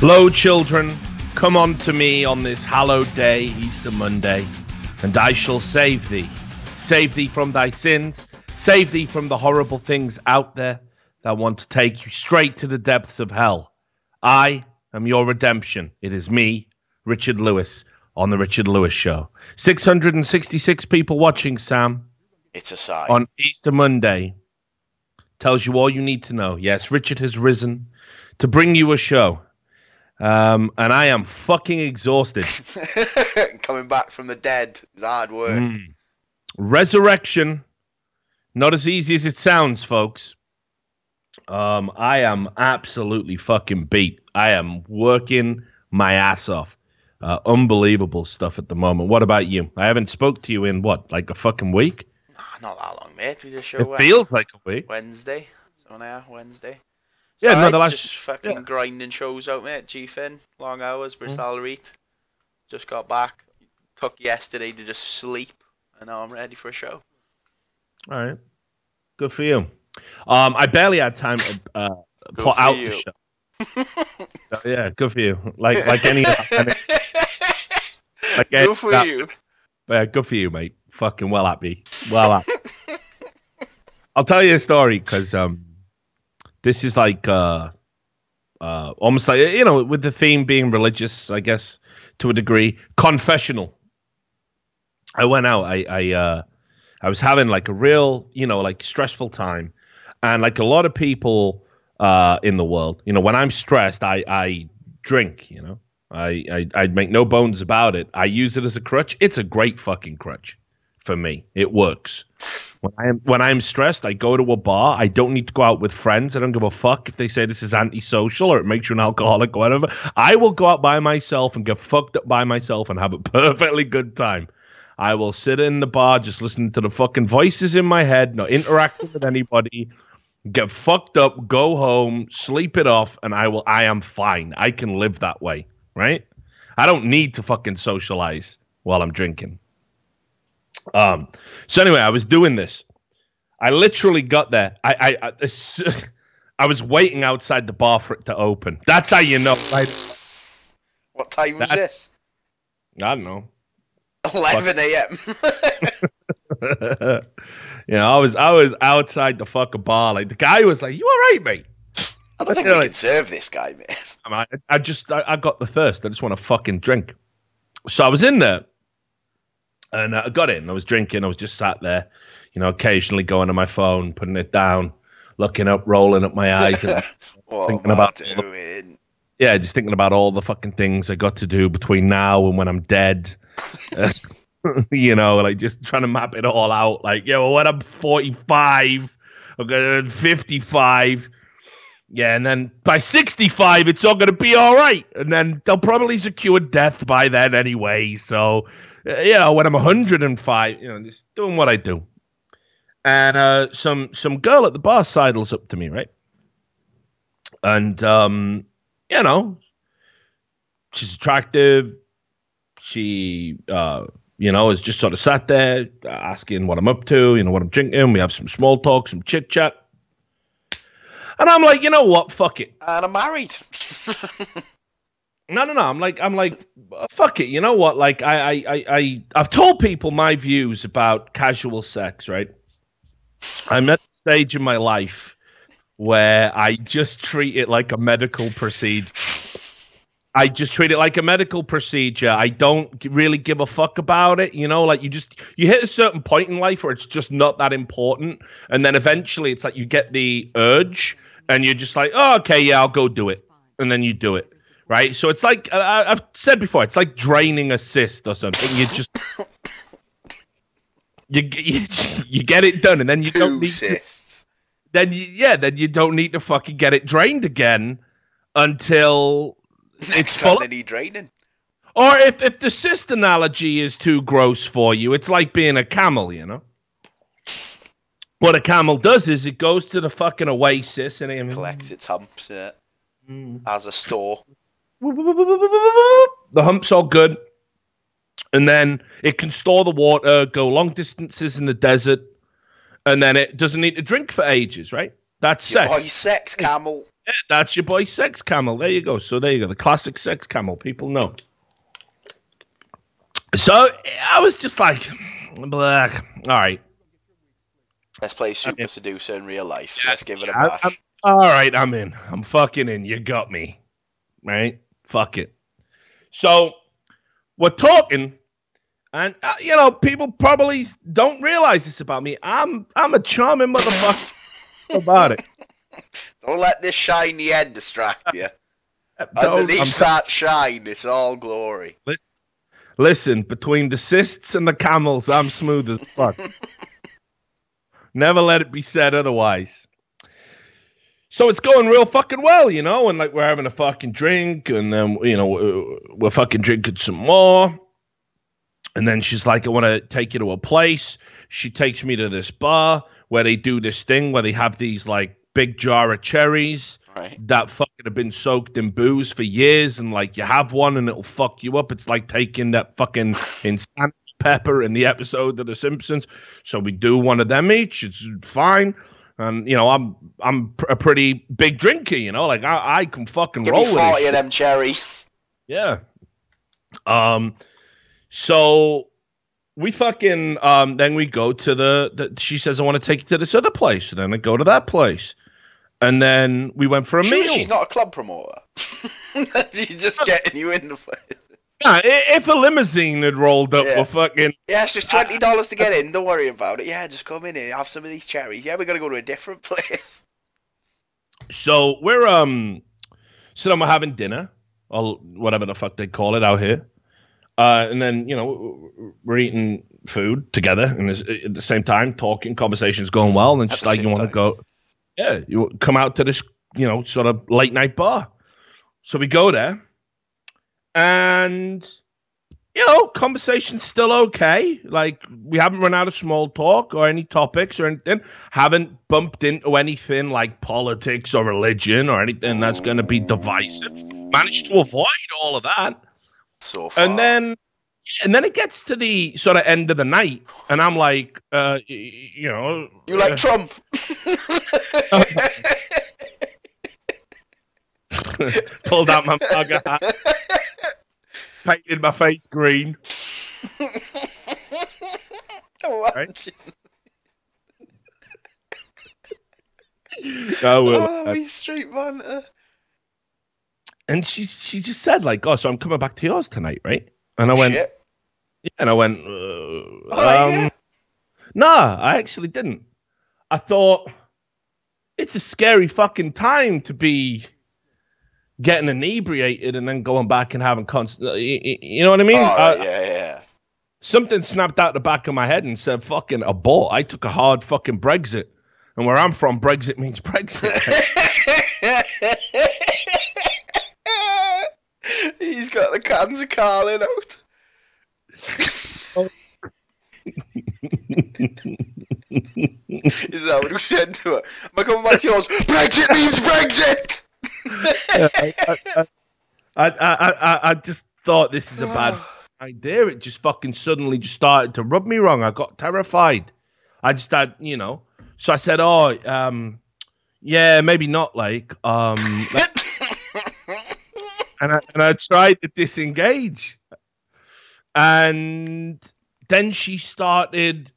Lo, children, come unto me on this hallowed day, Easter Monday, and I shall save thee. Save thee from thy sins, save thee from the horrible things out there that want to take you straight to the depths of hell. I am your redemption. It is me, Richard Lewis, on The Richard Lewis Show. 666 people watching, Sam. It's a sign. On Easter Monday. Tells you all you need to know. Yes, Richard has risen to bring you a show. And I am fucking exhausted. Coming back from the dead is hard work. Resurrection. Not as easy as it sounds, folks. I am absolutely fucking beat. I am working my ass off. Unbelievable stuff at the moment. What about you? I haven't spoke to you in, what, like a fucking week? Nah, not that long, mate. We just show It feels like a week. Wednesday. So now, Wednesday. Yeah, Right, no, the last... just fucking grinding shows out, mate. G-Fin, long hours, salaried. Just got back. Took yesterday to just sleep, and now I'm ready for a show. All right. Good for you. I barely had time to put out the show. So, yeah, good for you. Like any... Good for you. Yeah, good for you, mate. Fucking well happy. Well happy. I'll tell you a story, because this is like almost like, you know, with the theme being religious, I guess, to a degree. Confessional. I went out. I was having like a real, you know, like stressful time. And like a lot of people in the world, you know, when I'm stressed, I drink, you know. I make no bones about it. I use it as a crutch. It's a great fucking crutch for me. It works. When I'm stressed, I go to a bar. I don't need to go out with friends. I don't give a fuck if they say this is antisocial or it makes you an alcoholic or whatever. I will go out by myself and get fucked up by myself and have a perfectly good time. I will sit in the bar just listening to the fucking voices in my head, not interacting with anybody, get fucked up, go home, sleep it off, and I am fine. I can live that way, right? I don't need to fucking socialize while I'm drinking. So anyway, I was doing this. I literally got there. I was waiting outside the bar for it to open. That's how you know, right? What time was this? I don't know. 11 a.m. You know, I was outside the fucking bar. Like the guy was like, "You all right, mate?" I don't think we can serve this guy, mate. I got the thirst. I just want to fucking drink. So I was in there. And I got in. I was drinking. I was just sat there, you know, occasionally going to my phone, putting it down, looking up, rolling up my eyes, and thinking about just thinking about all the fucking things I got to do between now and when I'm dead. You know, like just trying to map it all out. Like, yeah, well, when I'm 45, I'm going to 55. Yeah, and then by 65, it's all going to be all right. And then they'll probably secure death by then anyway. So, you know, when I'm 105, you know, just doing what I do. And some girl at the bar sidles up to me, right? And, you know, she's attractive. She, you know, is just sort of sat there asking what I'm up to, you know, what I'm drinking. We have some small talk, some chit chat. And I'm like, you know what? Fuck it. And I'm married. No. I'm like, fuck it. You know what? Like, I've told people my views about casual sex, right? I'm at the stage in my life where I just treat it like a medical procedure. I just treat it like a medical procedure. I don't really give a fuck about it. You know, like you hit a certain point in life where it's just not that important. And then eventually it's like you get the urge and you're just like, oh, okay, yeah, I'll go do it. And then you do it. Right. So it's like I've said before, it's like draining a cyst or something. You just you get it done and then you don't need cysts. Then you don't need to fucking get it drained again until it's full. They need draining. Or if the cyst analogy is too gross for you, it's like being a camel, you know? What a camel does is it goes to the fucking oasis and it collects its humps as a store. The hump's all good. And then it can store the water, go long distances in the desert, and then it doesn't need to drink for ages, right? That's sex. Sex, camel. Yeah, that's your boy Sex Camel. There you go. So there you go. The classic Sex Camel. People know. So I was just like, blah. All right. Let's play Super Seducer in real life. Yeah, Let's give it a bash. All right, I'm in. I'm fucking in. You got me. Right? Fuck it. So we're talking, and you know, people probably don't realize this about me. I'm a charming motherfucker about it. Don't let this shiny head distract you. Underneath that shine, it's all glory. Listen, between the cysts and the camels, I'm smooth as fuck. Never let it be said otherwise. So it's going real fucking well, you know, and like we're having a fucking drink, and then you know we're fucking drinking some more, and then she's like, "I want to take you to a place." She takes me to this bar where they do this thing where they have these like big jar of cherries that fucking have been soaked in booze for years, and like you have one and it'll fuck you up. It's like taking that fucking insanity pepper in the episode of The Simpsons. So we do one of them each. It's fine. And you know, I'm a pretty big drinker, you know, like I can fucking roll with it. Give me 40 of them cherries. Yeah. So we fucking then we go to the she says, I want to take you to this other place. So then I go to that place. And then we went for a meal. She's not a club promoter. She's just getting you in the place. Yeah, if a limousine had rolled up, we're fucking... Yeah, it's just $20 to get in. Don't worry about it. Yeah, just come in here, have some of these cherries. Yeah, we're going to go to a different place. So we're we're having dinner, or whatever the fuck they call it out here. And then, you know, we're eating food together, and at the same time, talking, conversation's going well, and she's like, you want to go... Yeah, you come out to this, you know, sort of late night bar. So we go there, and, you know, conversation's still okay. Like, we haven't run out of small talk or any topics or anything. Haven't bumped into anything like politics or religion or anything that's going to be divisive. Managed to avoid all of that. So far. And then it gets to the sort of end of the night, and I'm like, you know... You like Trump? Pulled out my MAGA hat. Painted my face green. Right? We street banter. And she just said, like, oh, so I'm coming back to yours tonight, right? And I went... Shit. Yeah, and I went, nah, I actually didn't. I thought, it's a scary fucking time to be getting inebriated and then going back and having you know what I mean? Yeah. Something snapped out the back of my head and said, fucking abort. I took a hard fucking Brexit. And where I'm from, Brexit means Brexit. He's got the cans of Carlin out. Is that what you said to her? Am I coming back to yours? Brexit means Brexit! I just thought this is a bad idea. It just fucking suddenly just started to rub me wrong. I got terrified. I just had, you know. So I said, yeah, maybe not like, and I tried to disengage. And then she started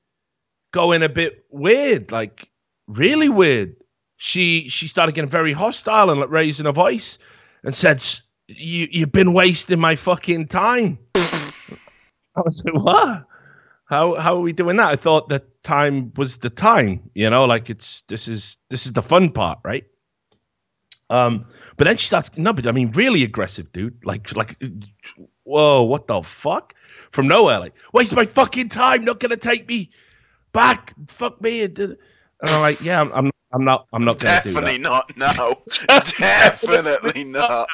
going a bit weird, like really weird. She started getting very hostile and like raising her voice and said, you've been wasting my fucking time. I was like, what? How are we doing that? I thought that time was the time, you know, like this is the fun part, right? But then she starts, no, but I mean, really aggressive, dude. Like, whoa, what the fuck? From nowhere, like, waste my fucking time, not gonna take me back. Fuck me. And I'm like, yeah, I'm not gonna do that. Definitely not. No, definitely not.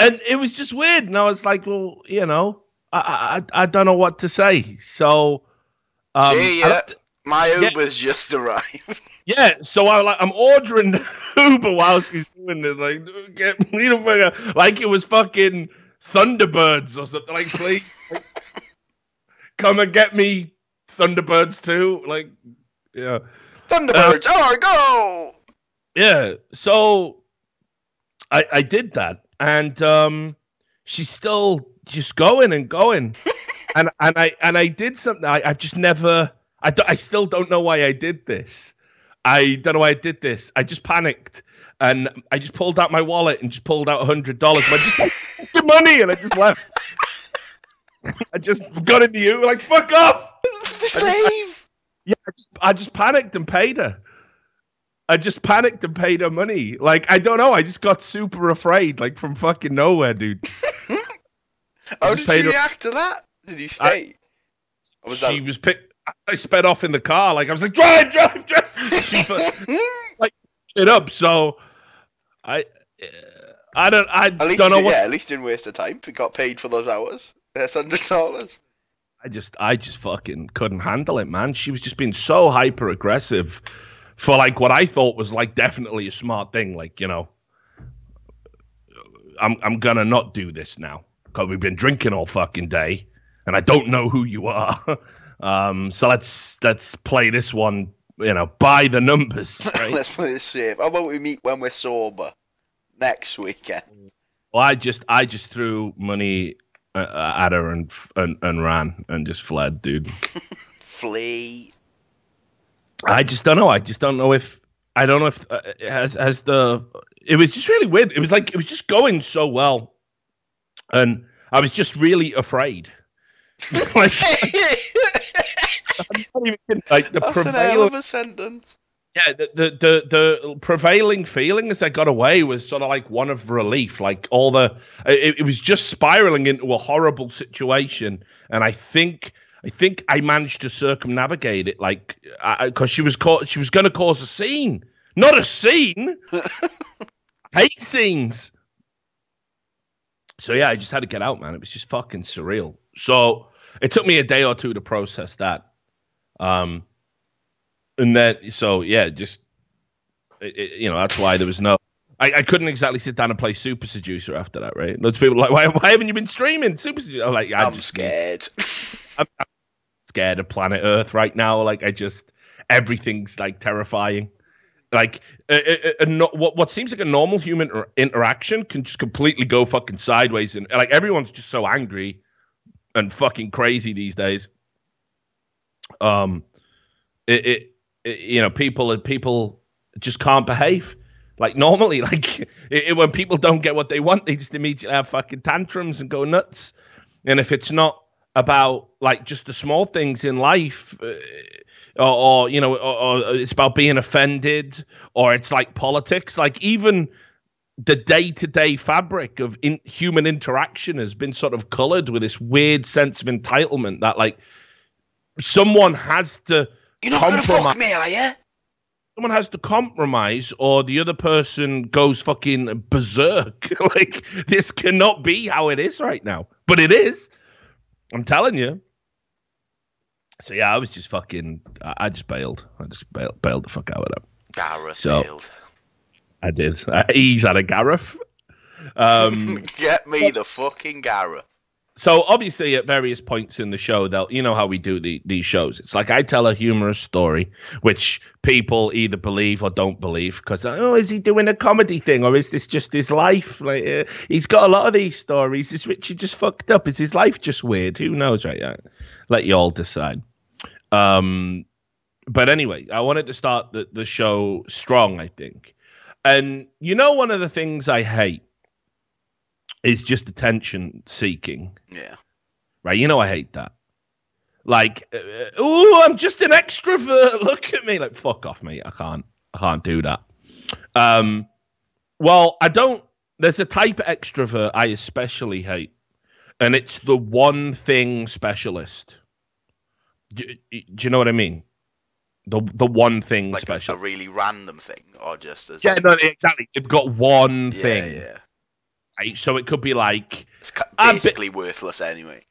And it was just weird, and I was like, well, you know, I don't know what to say. So, my Uber's just arrived. Yeah, so I'm ordering Uber while she's doing this, like, get me the fucker, like it was fucking Thunderbirds or something. Like, please, like, come and get me Thunderbirds too. Like, yeah, Thunderbirds, go! Yeah, so I did that, and she's still just going and going, and I did something. I've just never. I still don't know why I did this. I don't know why I did this. I just panicked and I just pulled out my wallet and just pulled out $100. I just took money and I just left. I just got in the U like fuck off. Slave. I just panicked and paid her. I just panicked and paid her money. Like I don't know. I just got super afraid, like from fucking nowhere, dude. How did she react to that? Did you stay? She was picked. I sped off in the car. Like I was like, drive. She like it up. So I don't know what. Yeah, at least didn't waste the time. You got paid for those hours. That's $100. I just fucking couldn't handle it, man. She was just being so hyper aggressive for like what I thought was like definitely a smart thing. Like, you know, I'm gonna not do this now because we've been drinking all fucking day and I don't know who you are. So let's play this one, you know, by the numbers. Right? Let's play this safe. How about we meet when we're sober next weekend? Well, I just threw money at her and ran and just fled, dude. Flee. I just don't know. I don't know if has the. It was just really weird. It was like it was just going so well, and I was just really afraid. Like, I'm not even kidding. Like the That's an hell of a sentence. Yeah, the prevailing feeling as I got away was sort of like one of relief. Like it was just spiraling into a horrible situation, and I think I managed to circumnavigate it. Like because she was going to cause a scene, not a scene. I hate scenes. So yeah, I just had to get out, man. It was just fucking surreal. So it took me a day or two to process that. And then, so yeah, just you know, that's why there was no. I couldn't exactly sit down and play Super Seducer after that, right? Lots of people are like, why haven't you been streaming Super Seducer? I'm like, I'm just scared. I'm scared of planet Earth right now. Like, everything's like terrifying. Like, what seems like a normal human interaction can just completely go fucking sideways, and like everyone's just so angry and fucking crazy these days. You know, people just can't behave like normally. Like when people don't get what they want, they just immediately have fucking tantrums and go nuts. And if it's not about like just the small things in life, or you know, or it's about being offended, or it's like politics, like even the day-to-day fabric of human interaction has been sort of colored with this weird sense of entitlement that like someone has to. You're not gonna fuck me, are you? Someone has to compromise, or the other person goes fucking berserk. Like this cannot be how it is right now, but it is. I'm telling you. So yeah, I was just fucking. I just bailed. I just bailed the fuck out of that. Gareth bailed. I did. He's had a Gareth. Get me the fucking Gareth. So obviously, at various points in the show, you know how we do these shows. It's like I tell a humorous story, which people either believe or don't believe, because is he doing a comedy thing, or is this just his life? Like he's got a lot of these stories. Is Richard just fucked up? Is his life just weird? Who knows, right? Let you all decide. But anyway, I wanted to start the show strong, I think. And you know, one of the things I hate is just attention seeking. Yeah. Right. You know, I hate that. Like, I'm just an extrovert. Look at me. Like, fuck off, mate. I can't do that. Well, I don't. There's a type of extrovert I especially hate, and it's the one thing specialist. Do you know what I mean? The one thing like special. A really random thing, or just as no, exactly. They've got one thing. Yeah. Right? So it could be like it's basically worthless anyway.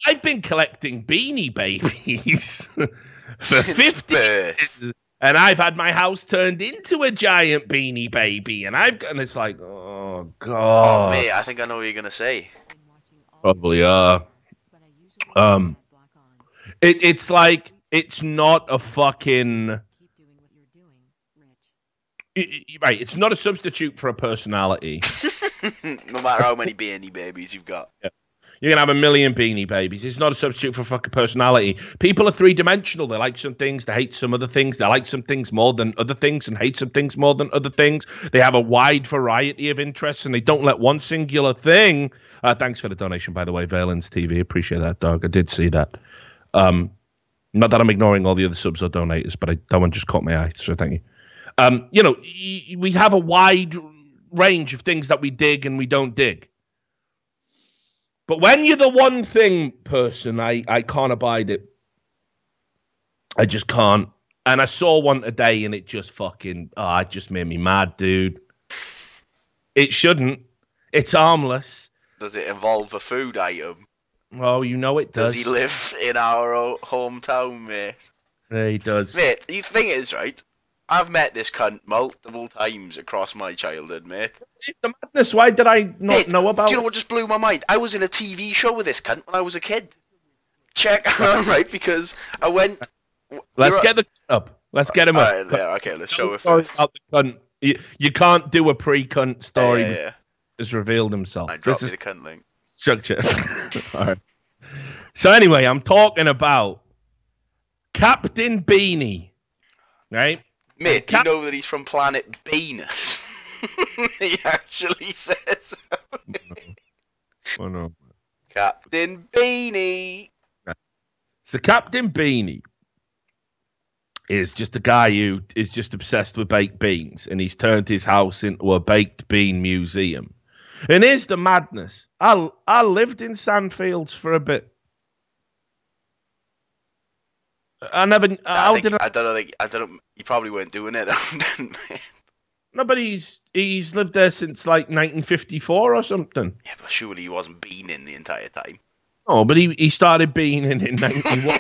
I've been collecting Beanie Babies for Since 50 birth. years, and I've had my house turned into a giant Beanie Baby, and it's like, oh god. Oh mate, I think I know what you're gonna say. Probably it's like it's not a fucking. Right, it's not a substitute for a personality. No matter how many Beanie Babies you've got. Yeah. You're gonna have a million Beanie Babies. It's not a substitute for fucking personality. People are three-dimensional. They like some things, they hate some other things. They like some things more than other things, and hate some things more than other things. They have a wide variety of interests, and they don't let one singular thing. Thanks for the donation, by the way, Valens TV. Appreciate that, dog. I did see that. Not that I'm ignoring all the other subs or donators, but that one just caught my eye. So thank you. We have a wide range of things that we dig and we don't dig. But when you're the one thing person, I can't abide it. I just can't. And I saw one today and it just it just made me mad, dude. It shouldn't. It's harmless. Does it involve a food item? Oh, you know it does. Does he live in our hometown, mate? Yeah, he does. Mate, the thing is, right, I've met this cunt multiple times across my childhood, mate. It's the madness. Why did I not know about it? Do you know what just blew my mind? I was in a TV show with this cunt when I was a kid. Check out, right, because I went... Let's get the cunt up. Let's get him up. Right, yeah, okay, let's show it first. About the cunt. You can't do a pre-cunt story. Yeah. Has revealed himself. I dropped me the cunt link. Structure. All right. So anyway, I'm talking about Captain Beanie, right? Mate, do you know that he's from planet Venus? He actually says. Oh no. Captain Beanie. So Captain Beanie is just a guy who is just obsessed with baked beans, and he's turned his house into a baked bean museum. And here's the madness. I lived in Sandfields for a bit. I don't know. You probably weren't doing it. No, but he's lived there since like 1954 or something. Yeah, but surely he wasn't beaning the entire time. Oh, but he started beaning in 91.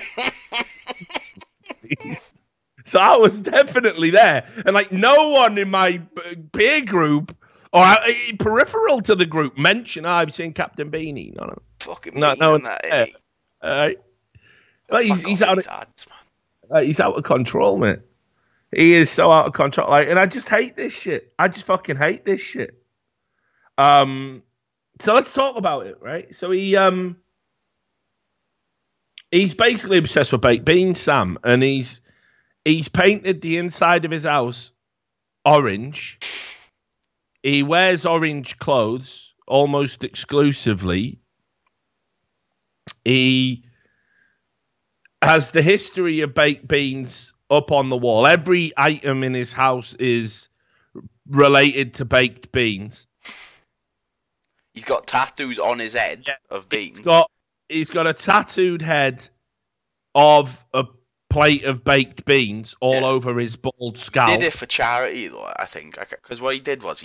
So I was definitely there, and like no one in my peer group or peripheral to the group mentioned I've seen Captain Beanie. No. Fucking no. That, well, he's out of he's out of control, mate. He is so out of control. Like, and I just hate this shit. I just fucking hate this shit. So let's talk about it, right? So he's basically obsessed with baked beans, Sam, and he's painted the inside of his house orange. He wears orange clothes almost exclusively. He has the history of baked beans up on the wall. Every item in his house is related to baked beans. He's got tattoos on his head of beans. He's got a tattooed head of a plate of baked beans all over his bald scalp. He did it for charity, though, I think. Because what he did was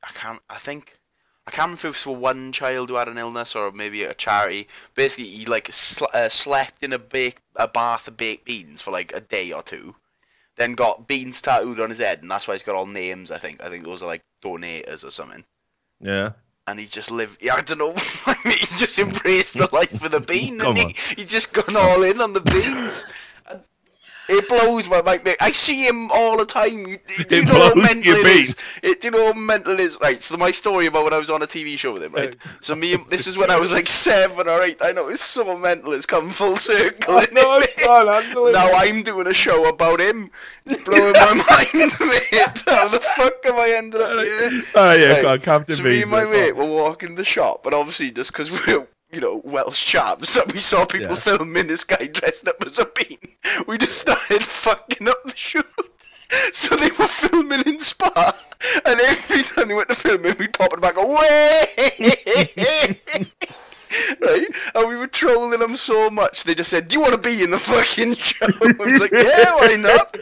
I can't remember if it was for one child who had an illness or maybe a charity. Basically, he like slept in a bath of baked beans for like a day or two, then got beans tattooed on his head, and that's why he's got all names. I think those are like donators or something. Yeah. And he just lived. I don't know. He just embraced the life of the bean, and he just gone all in on the beans. It blows my mind, mate. I see him all the time. Do you know how mental it is? Do you know how mental it is? Right, so my story about when I was on a TV show with him, right? So this is when I was like 7 or 8. I know, it's so mental. It's come full circle, now I'm doing a show about him. It's blowing my mind, mate. How the fuck have I ended up here? Oh, yeah, right. Captain So me and my mate were walking the shop, but obviously just because we're... Welsh chaps, and we saw people filming this guy dressed up as a bean. We just started fucking up the shoot. So they were filming in Spa, and every time they went to film it, we'd pop it back away. Right? And we were trolling them so much, they just said, "Do you want to be in the fucking show?" I was like, "Yeah, why not?"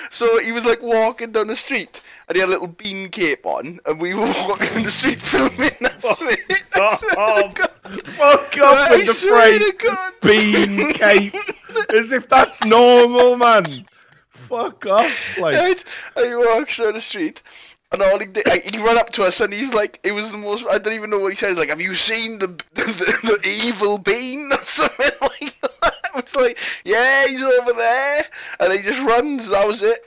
So he was like walking down the street, and he had a little bean cape on, and we were walking down the street filming. Fuck off with the phrase bean cape, as if that's normal, man. Fuck off, like. Right? And he walks down the street, and all he did, he ran up to us, and he's like, it was the most. I don't even know what he says. Like, have you seen the evil bean or something like that? was like, yeah, he's over there, and he just runs. That was it.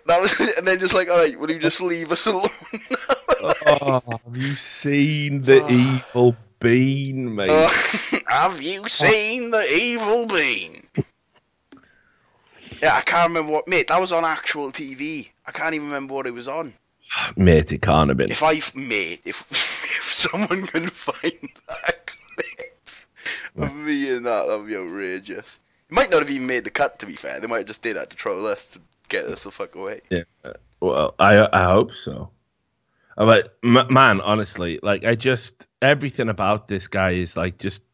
And then just like, all right, will you just leave us alone? Oh, have you seen the evil bean, mate? Have you seen the evil bean? Yeah, I can't remember what, mate. That was on actual TV. I can't even remember what it was on. Mate, it can't have been. If someone can find that clip of me in that'd be outrageous. It might not have even made the cut, to be fair. They might have just did that to troll us, to get us the fuck away. Yeah, well, I hope so. But man, honestly, like everything about this guy is like just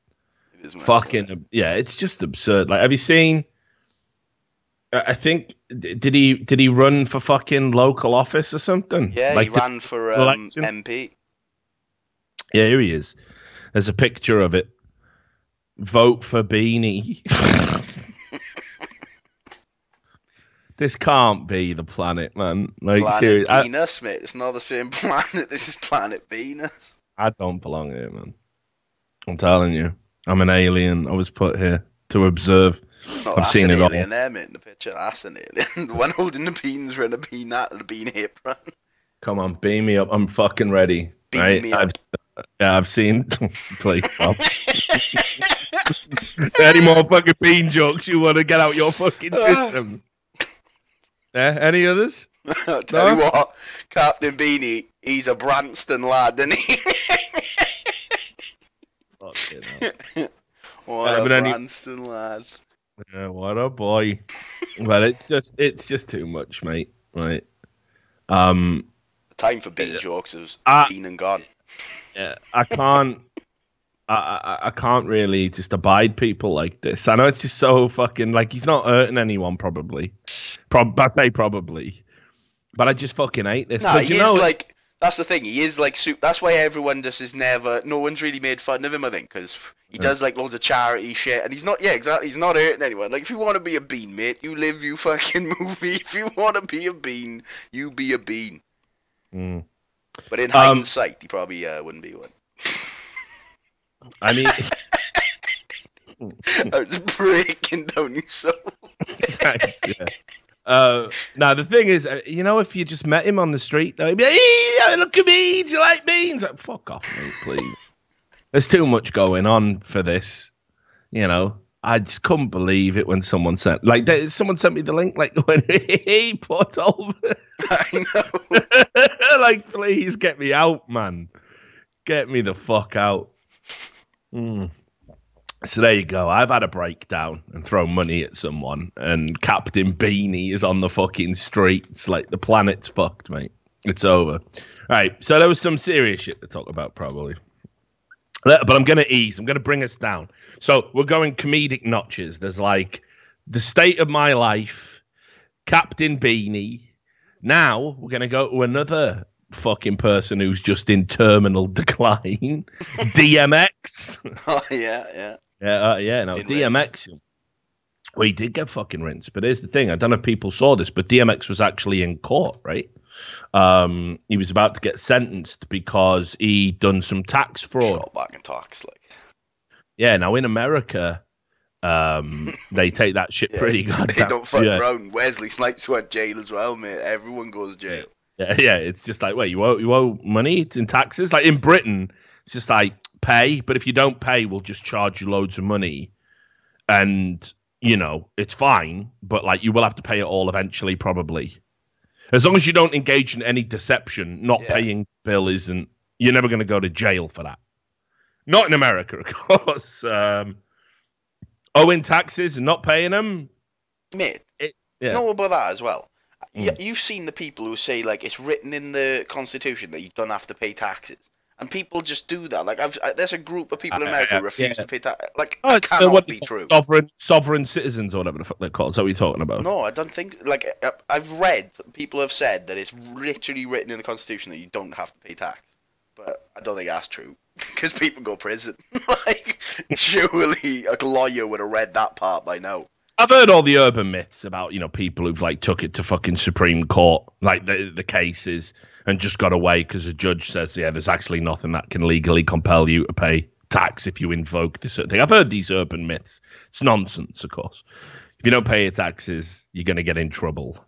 fucking, yeah, it's just absurd. Like, have you seen? I think did he run for fucking local office or something? Yeah, like he ran for MP. Yeah, here he is. There's a picture of it. Vote for Beanie. This can't be the planet, man. Like, Planet Venus, mate. It's not the same planet. This is Planet Venus. I don't belong here, man. I'm telling you, I'm an alien. I was put here to observe. No, I've seen it all. That's an alien there, mate, in the picture. That's an alien. The one holding the beans wearing a bean hat and a bean apron. Come on, beam me up. I'm fucking ready. Beam me up. I've seen. Please stop. Any more fucking bean jokes you want to get out your fucking system? Any others? I'll tell you what, Captain Beanie, he's a Branston lad, isn't he? Fucking hell. What a Branston lad. Yeah, what a boy. Well, it's just too much, mate. Right. The time for bean jokes is been and gone. Yeah, I can't really just abide people like this. I know it's just so fucking, like, he's not hurting anyone, probably. I say probably. But I just fucking hate this. No, he is like, that's the thing, he is like, that's why everyone just is never, no one's really made fun of him, I think, because he does like loads of charity shit, and he's not, yeah, exactly, he's not hurting anyone. Like, if you want to be a bean, mate, you live, you fucking movie. If you want to be a bean, you be a bean. Mm. But in hindsight, he probably wouldn't be one. I mean, I'm just breaking down your soul. Yeah. Now the thing is, you know, if you just met him on the street, he'd be like, hey, look at me, do you like beans? Like, fuck off, mate, please. There's too much going on for this. You know, I just couldn't believe it when someone sent me the link, like, when he put over. I know. Like, please get me out, man. Get me the fuck out. So there you go. I've had a breakdown and thrown money at someone, and Captain Beanie is on the fucking streets. Like, the planet's fucked, mate. It's over. All right, so there was some serious shit to talk about, probably. But I'm going to ease. I'm going to bring us down. So we're going comedic notches. There's like the state of my life, Captain Beanie. Now we're going to go to another fucking person who's just in terminal decline. DMX. Oh, yeah. No, DMX. Well, he did get fucking rinsed. But here's the thing. I don't know if people saw this, but DMX was actually in court, right? He was about to get sentenced because he done some tax fraud. Shot back and talks like. Yeah, now in America, they take that shit pretty goddamn. They don't fuck around. Wesley Snipes went jail as well, mate. Everyone goes jail. Yeah. It's just like, wait, you owe money in taxes? Like in Britain, it's just like pay, but if you don't pay, we'll just charge you loads of money, and you know it's fine, but like you will have to pay it all eventually, probably. As long as you don't engage in any deception, not paying bill isn't. You're never going to go to jail for that. Not in America, of course. Owing taxes and not paying them, mate. Know about that as well. You've seen the people who say like it's written in the Constitution that you don't have to pay taxes, and people just do that. Like there's a group of people in America who refuse to pay tax. Like it cannot be true. Sovereign citizens or whatever the fuck they're called. Is that what you're talking about? No, I don't think. Like I've read people have said that it's literally written in the Constitution that you don't have to pay tax, but I don't think that's true because people go to prison. Like surely a lawyer would have read that part by now. I've heard all the urban myths about, you know, people who've like took it to fucking Supreme Court, like the cases, and just got away because the judge says, yeah, there's actually nothing that can legally compel you to pay tax if you invoke this sort of thing. I've heard these urban myths. It's nonsense, of course. If you don't pay your taxes, you're going to get in trouble.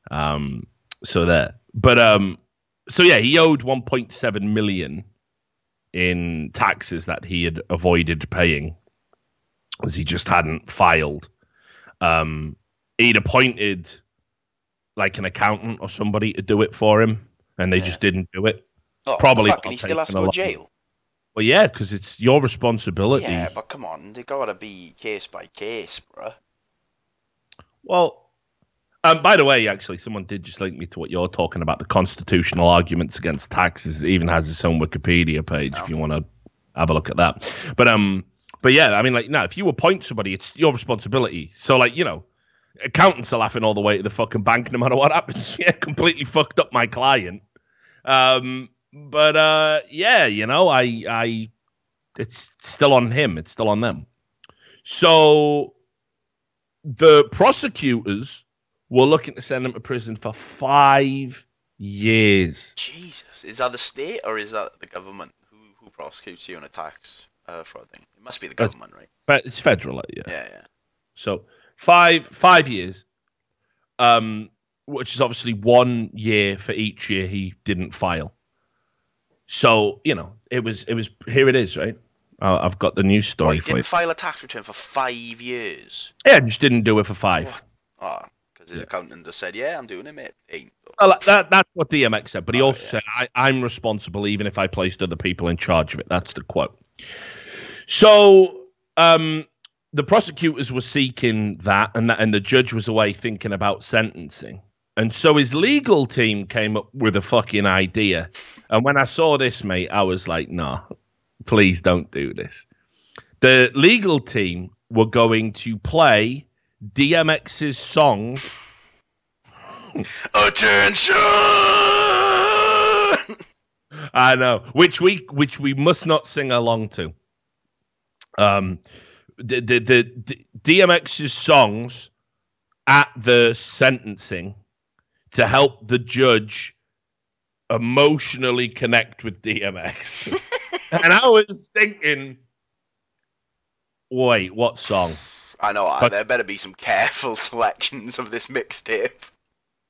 So there. But so yeah, he owed 1.7 million in taxes that he had avoided paying, as he just hadn't filed. He'd appointed like an accountant or somebody to do it for him, and they just didn't do it. Oh, Probably. And he still has to go to jail. Well, yeah, because it's your responsibility. Yeah, but come on, they gotta be case by case, bruh. Well, by the way, actually, someone did just link me to what you're talking about, the constitutional arguments against taxes. It even has its own Wikipedia page if you want to have a look at that. But yeah, I mean, like, no, if you appoint somebody, it's your responsibility. So, like, you know, accountants are laughing all the way to the fucking bank no matter what happens. Yeah, completely fucked up my client. But yeah, you know, I it's still on him. It's still on them. So the prosecutors were looking to send him to prison for 5 years. Jesus, is that the state or is that the government who prosecutes you on a tax fraud thing? It must be the government, right? It's federal, yeah. Yeah. So 5 years, which is obviously 1 year for each year he didn't file. So, you know, it was here it is, right? I've got the news story for you. Didn't file a tax return for 5 years? Yeah, just didn't do it for 5. What? Oh, because his accountant just said, yeah, I'm doing it, mate. Well, that's what DMX said, but he also said, I'm responsible even if I placed other people in charge of it. That's the quote. So the prosecutors were seeking that, and the judge was away thinking about sentencing. And so his legal team came up with a fucking idea. And when I saw this, mate, I was like, nah, please don't do this. The legal team were going to play DMX's songs. Attention! I know, which we must not sing along to. The DMX's songs at the sentencing to help the judge emotionally connect with DMX. And I was thinking, wait, what song? I know, there better be some careful selections of this mixtape.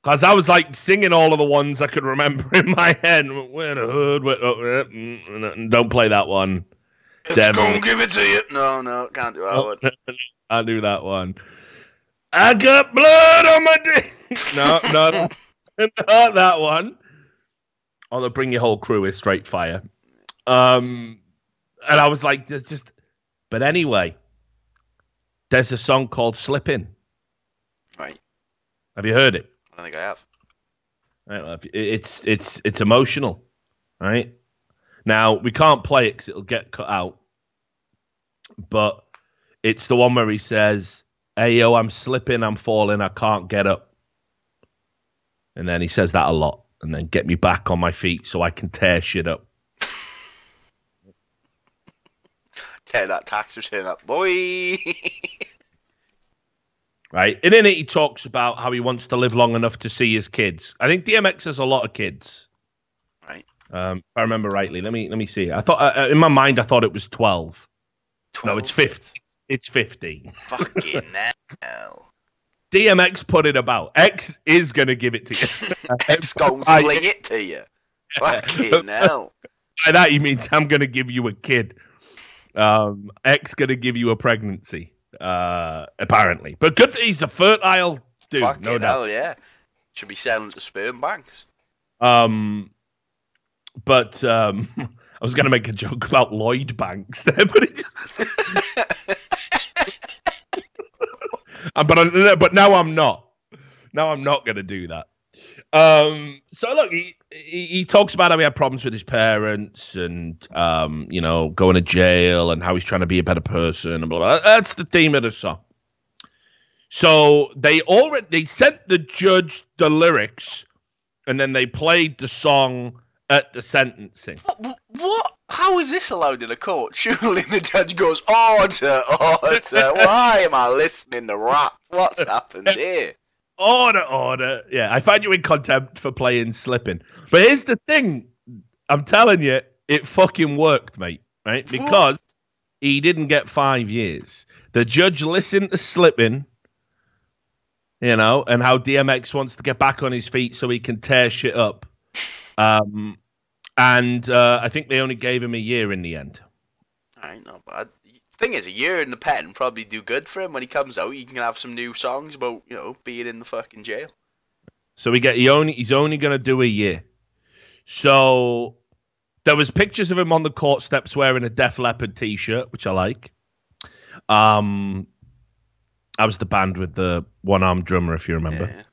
Because I was like singing all of the ones I could remember in my head. Where the hood, don't play that one. Gonna give it to you. No, can't do that one. I'll do that one. I got blood on my dick. No, not that one. Although Bring Your Whole Crew is straight fire. And I was like, there's just... But anyway, there's a song called Slippin'. Right. Have you heard it? I don't think I have. Right, well, it's emotional, right? Now, we can't play it because it'll get cut out. But it's the one where he says, hey, yo, I'm slipping, I'm falling, I can't get up. And then he says that a lot. And then get me back on my feet so I can tear shit up. Tear that tax return up, boy. Right? And in it, he talks about how he wants to live long enough to see his kids. I think DMX has a lot of kids. Right. If I remember rightly. Let me see. I thought in my mind, I thought it was 12. No, it's 50. It's 15. Fucking hell. DMX put it about. X is going to give it to you. X going to sling it to you. Fucking hell. By that, he means I'm going to give you a kid. X going to give you a pregnancy, apparently. But good that he's a fertile dude. Fucking no hell, doubt. yeah. Should be selling to sperm banks. But I was going to make a joke about Lloyd Banks there, but it but now I'm not. Now I'm not going to do that. So look, he talks about how he had problems with his parents and going to jail and how he's trying to be a better person and blah, blah, blah. That's the theme of the song. So they sent the judge the lyrics and then they played the song at the sentencing. What? How is this allowed in a court? Surely the judge goes, order. Why am I listening to rap? What's happened here? Order. Yeah, I find you in contempt for playing Slippin'. But here's the thing. I'm telling you, it fucking worked, mate. Right? Because he didn't get 5 years. The judge listened to Slippin', you know, and how DMX wants to get back on his feet so he can tear shit up. And I think they only gave him a year in the end. I know, but thing is, a year in the pen probably do good for him. When he comes out, he can have some new songs about, you know, being in the fucking jail. So he's only going to do a year. So there was pictures of him on the court steps wearing a Def Leppard t-shirt, which I like. I was the band with the one-armed drummer, if you remember.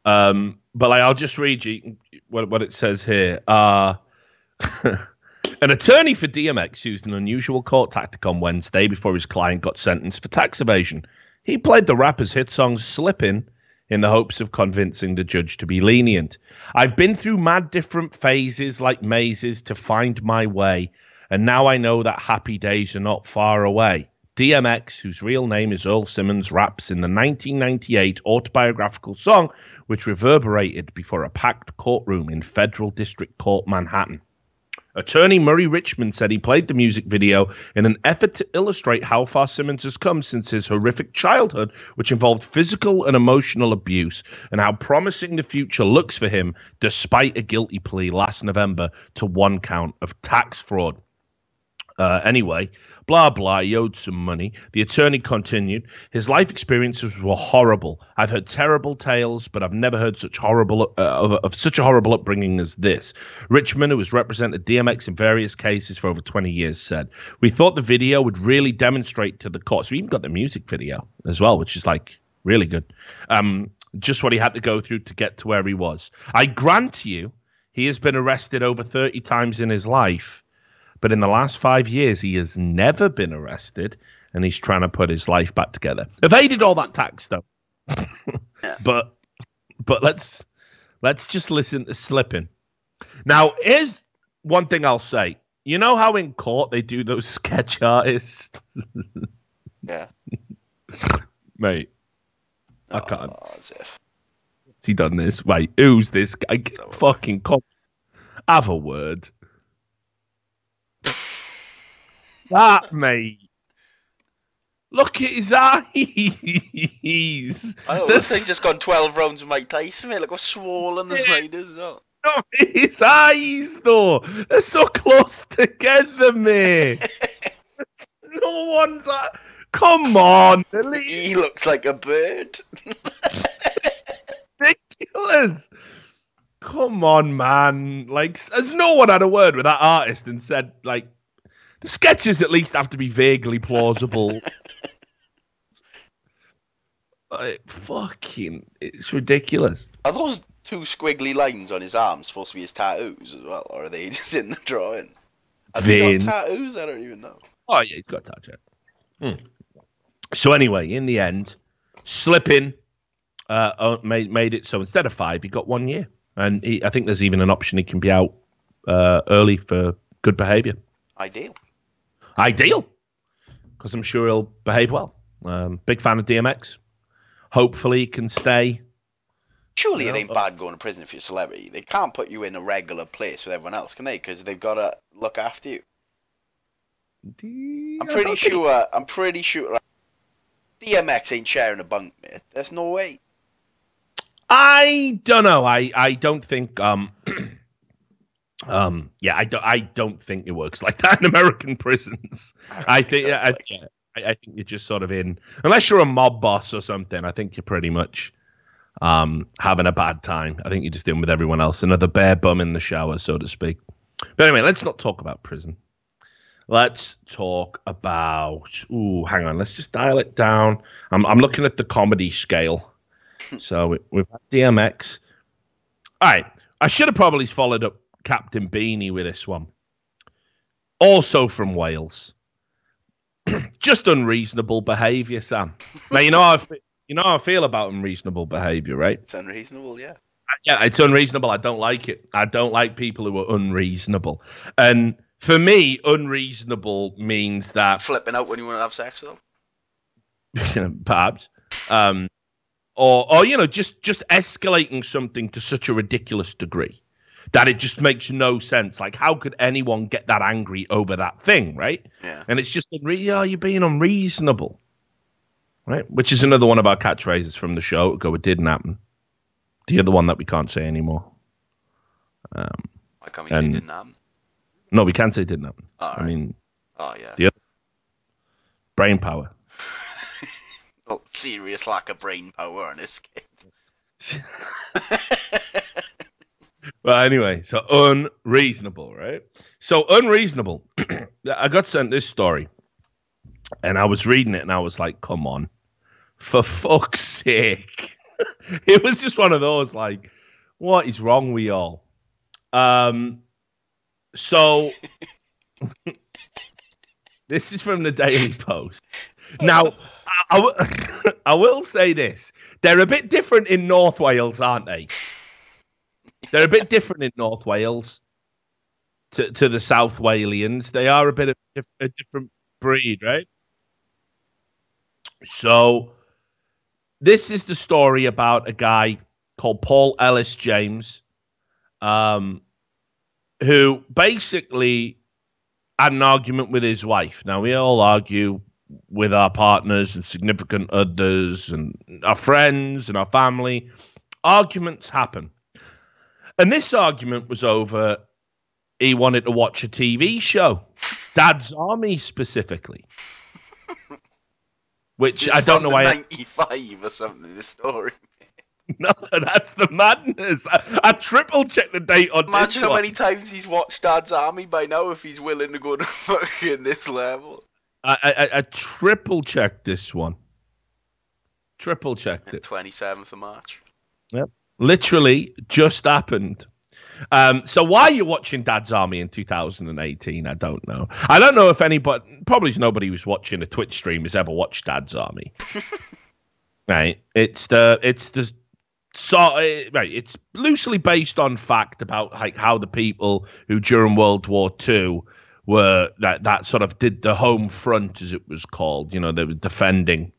Yeah. But I'll just read you what it says here. An attorney for DMX used an unusual court tactic on Wednesday before his client got sentenced for tax evasion. He played the rapper's hit song Slippin' in the hopes of convincing the judge to be lenient. I've been through mad different phases like mazes to find my way, and now I know that happy days are not far away. DMX, whose real name is Earl Simmons, raps in the 1998 autobiographical song, which reverberated before a packed courtroom in Federal District Court, Manhattan. Attorney Murray Richmond said he played the music video in an effort to illustrate how far Simmons has come since his horrific childhood, which involved physical and emotional abuse, and how promising the future looks for him despite a guilty plea last November to 1 count of tax fraud. Anyway, blah, blah, he owed some money. The attorney continued, his life experiences were horrible. I've heard terrible tales, but I've never heard such such a horrible upbringing as this. Richmond, who has represented DMX in various cases for over 20 years, said, we thought the video would really demonstrate to the court. So we even got the music video as well, which is like really good. Just what he had to go through to get to where he was. I grant you, he has been arrested over 30 times in his life. But in the last 5 years, he has never been arrested, and he's trying to put his life back together. Evaded all that tax, though. But let's just listen to Slippin'. Now, here's one thing I'll say. You know how in court they do those sketch artists? Yeah. Mate, I can't. Has he done this? Wait, who's this guy? Fucking cop. Have a word. That, mate. Look at his eyes. I know, looks like he's just gone 12 rounds with Mike Tyson, mate. Look how swollen this mate is. No, his eyes, though. They're so close together, mate. No one's... Come on. He looks like a bird. Ridiculous. Come on, man. Like, has no one had a word with that artist and said, like, the sketches at least have to be vaguely plausible. It's ridiculous. Are those 2 squiggly lines on his arm supposed to be his tattoos as well, or are they just in the drawing? Have he got tattoos? I don't even know. Oh yeah, he's got a tattoo. So anyway, in the end, Slippin' made it so instead of 5, he got 1 year, and I think there's even an option he can be out early for good behaviour. Ideal, because I'm sure he'll behave well. Big fan of DMX. Hopefully he can stay. Surely it ain't bad going to prison if you're a celebrity. They can't put you in a regular place with everyone else, can they? Because they've got to look after you. I'm pretty sure DMX ain't sharing a bunk, mate. There's no way. I don't know. I don't think... I don't think it works like that in American prisons. I think you're just sort of in, unless you're a mob boss or something. I think you're pretty much having a bad time. I think you're just dealing with everyone else, another bare bum in the shower, so to speak. But anyway, let's not talk about prison. Let's talk about. Hang on. Let's just dial it down. I'm looking at the comedy scale. So we've had DMX. All right. I should have probably followed up Captain Beanie with this one. Also from Wales. Just unreasonable behaviour, Sam. Now you know how I feel about unreasonable behaviour, right? It's unreasonable, yeah. Yeah, it's unreasonable. I don't like it. I don't like people who are unreasonable. And for me, unreasonable means that flipping out when you want to have sex, though. Perhaps. Or just escalating something to such a ridiculous degree. that it just makes no sense. Like, how could anyone get that angry over that thing, right? Yeah. And it's just, you're being unreasonable, right? Which is another one of our catchphrases from the show. Go, it didn't happen. The other one that we can't say anymore. Why can't we say it didn't happen? No, we can say it didn't happen. Right. I mean, yeah. The other, brain power. Serious lack of brain power on this kid. Well, anyway, so unreasonable, right? So unreasonable. I got sent this story, and I was reading it, and I was like, come on, for fuck's sake. It was just one of those, like, what is wrong with y'all? So this is from the Daily Post. Now, I will say this. They're a bit different in North Wales, aren't they? They're a bit different in North Wales to the South Walians. They are a bit of a different breed, right? So this is the story about a guy called Paul Ellis James, who basically had an argument with his wife. Now, we all argue with our partners and significant others and our friends and our family. Arguments happen. And this argument was over, he wanted to watch a TV show, Dad's Army specifically. Which it's I don't know why. 95 or something, this story. No, that's the madness. I triple checked the date on Imagine this how one. many times he's watched Dad's Army by now if he's willing to go to fucking this level. I triple checked this one. Triple checked it. 27th of March. Yep. Literally just happened. So why are you watching Dad's Army in 2018? I don't know. I don't know if anybody, probably nobody who's watching a Twitch stream has ever watched Dad's Army. Right? It's loosely based on fact about like how the people who during World War II were that sort of did the home front, as it was called. You know, they were defending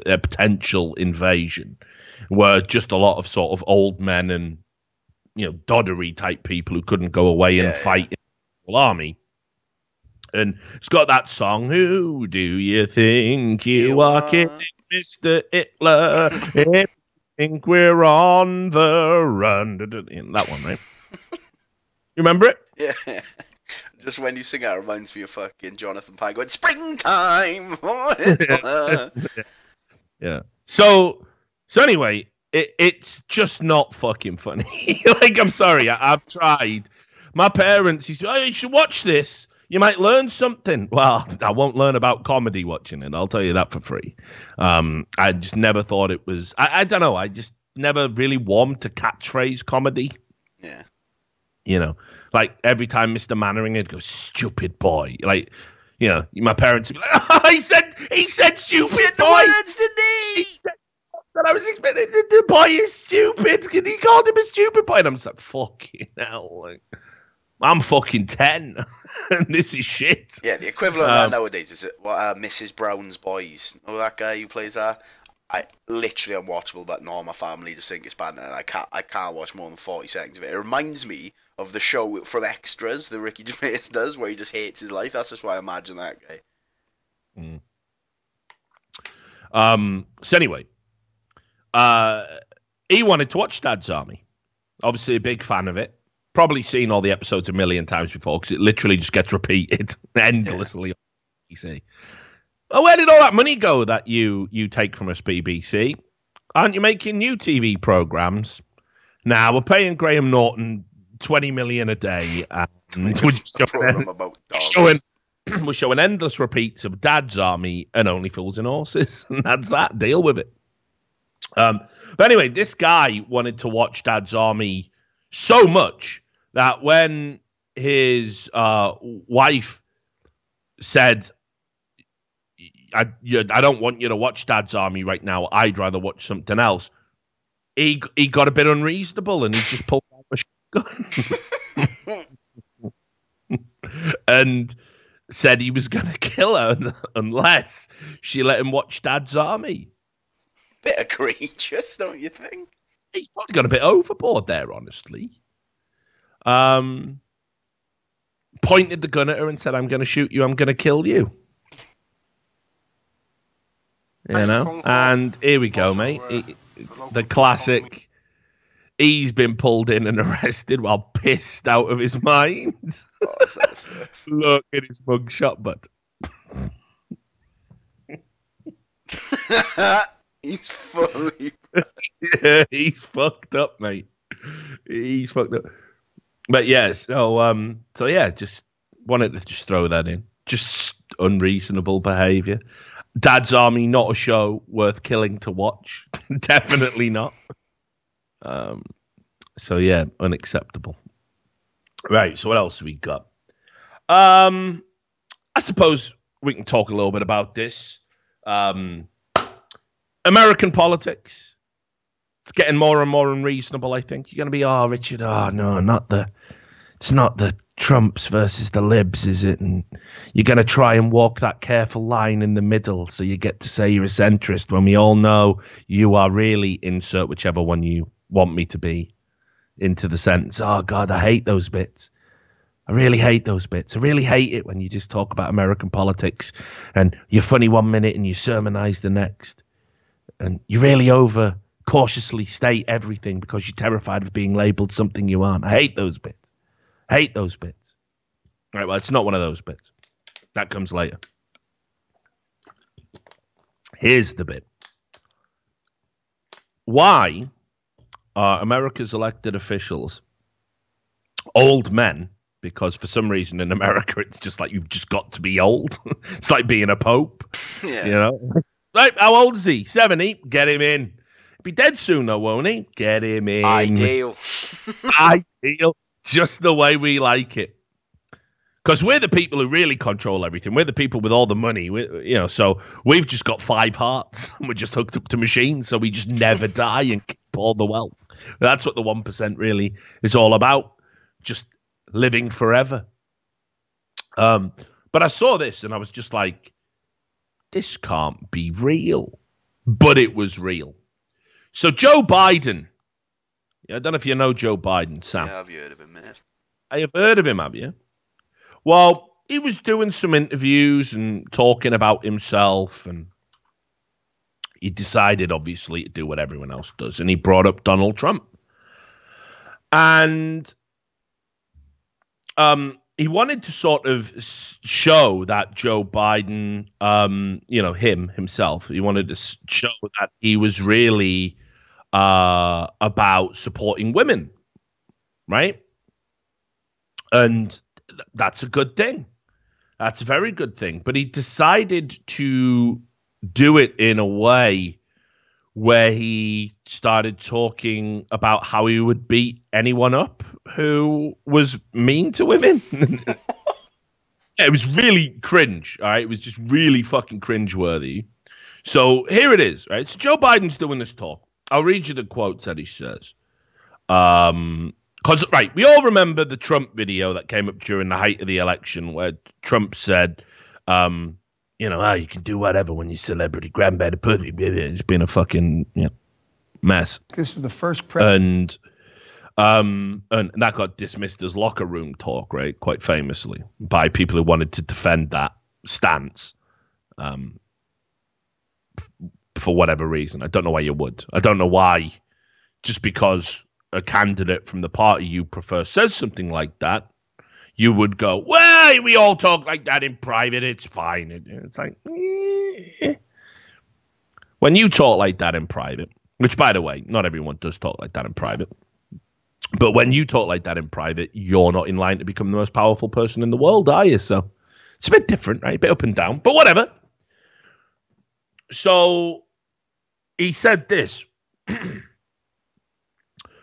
a potential invasion. Were just a lot of sort of old men and, you know, doddery type people who couldn't go away and fight in the army. And it's got that song, "Who do you think you are kidding, Mr. Hitler? If you think we're on the run." That one, right? You remember it? Yeah. Just when you sing it, it reminds me of fucking Jonathan Pye going, "Springtime!" Yeah. So anyway, it's just not fucking funny. Like, I'm sorry, I've tried. My parents, he said, "Oh, you should watch this. You might learn something." Well, I won't learn about comedy watching it. I'll tell you that for free. I just never thought it was. I don't know. I just never really warmed to catchphrase comedy. Yeah. You know, like every time Mr. Mannering would go, "Stupid boy." Like, you know, my parents would be like, "Oh, he said stupid boy." Words, didn't he? That I was expecting. The boy is stupid. He called him a stupid boy. And I'm just like, fucking hell. Like, I'm fucking 10. And this is shit. Yeah, the equivalent of that nowadays is Mrs. Brown's Boys. Know that guy who plays that? Literally unwatchable, but no, my family just think it's bad, and I can't watch more than 40 seconds of it. It reminds me of the show from Extras that Ricky Gervais does, where he just hates his life. That's just why I imagine that guy. So anyway, he wanted to watch Dad's Army. Obviously a big fan of it. Probably seen all the episodes a million times before, because it literally just gets repeated endlessly on BBC. Well, where did all that money go that you take from us, BBC? Aren't you making new TV programs? Now, we're paying Graham Norton 20 million a day, and we're showing endless repeats of Dad's Army and Only Fools and Horses, and that's that. Deal with it. But anyway, this guy wanted to watch Dad's Army so much that when his wife said, I don't want you to watch Dad's Army right now, I'd rather watch something else, he got a bit unreasonable and he just pulled out a shotgun and said he was going to kill her unless she let him watch Dad's Army. Bit egregious, don't you think? He's probably got a bit overboard there, honestly. pointed the gun at her and said, "I'm going to shoot you. I'm going to kill you." You know? And here we go, mate. The classic. He's been pulled in and arrested while pissed out of his mind. Look at his mugshot, bud. He's fully. Yeah, he's fucked up, mate. He's fucked up. But yeah, so yeah, just wanted to just throw that in. Just unreasonable behaviour. Dad's Army, not a show worth killing to watch. Definitely not. So yeah, unacceptable. Right, so what else have we got? I suppose we can talk a little bit about this. American politics. It's getting more and more unreasonable, I think. You're going to be, Richard, no, it's not the Trumps versus the libs, is it? And you're going to try and walk that careful line in the middle so you get to say you're a centrist when we all know you are really, insert whichever one you want me to be, into the sentence. Oh, God, I hate those bits. I really hate those bits. I really hate it when you just talk about American politics and you're funny 1 minute and you sermonize the next. And you really cautiously state everything because you're terrified of being labeled something you aren't. I hate those bits. Hate those bits. All right, well, it's not one of those bits. That comes later. Here's the bit. Why are America's elected officials old men? Because for some reason in America, it's just like you've just got to be old. It's like being a pope. Yeah. You know? It's like, how old is he? 70? Get him in. He'll be dead soon, though, won't he? Get him in. Ideal. Ideal. Just the way we like it. Because we're the people who really control everything. We're the people with all the money. So we've just got 5 hearts. And we're just hooked up to machines, so we just never die and keep all the wealth. That's what the 1% really is all about. Just living forever. But I saw this and I was just like, this can't be real. But it was real. So Joe Biden. I don't know if you know Joe Biden, Sam. Yeah, I've heard of him, mate. I have heard of him, have you? Well, he was doing some interviews and talking about himself, and he decided, obviously, to do what everyone else does, and he brought up Donald Trump. And he wanted to sort of show that Joe Biden, himself, he wanted to show that he was really about supporting women, right? And that's a good thing. That's a very good thing. But he decided to do it in a way where he started talking about how he would beat anyone up who was mean to women. It was really cringe, all right? It was just really fucking cringeworthy. So here it is, right? So Joe Biden's doing this talk. I'll read you the quotes that he says. Because, right, we all remember the Trump video that came up during the height of the election where Trump said, you can do whatever when you're celebrity. Grab by the pussy. It's been a fucking mess. This is the first and that got dismissed as locker room talk, right? Quite famously by people who wanted to defend that stance. For whatever reason. I don't know why you would. I don't know why, just because a candidate from the party you prefer says something like that, you would go, well, we all talk like that in private. It's fine. It's like, when you talk like that in private, which, by the way, not everyone does talk like that in private. But when you talk like that in private, you're not in line to become the most powerful person in the world, are you? So it's a bit different, right? A bit up and down, but whatever. So he said this.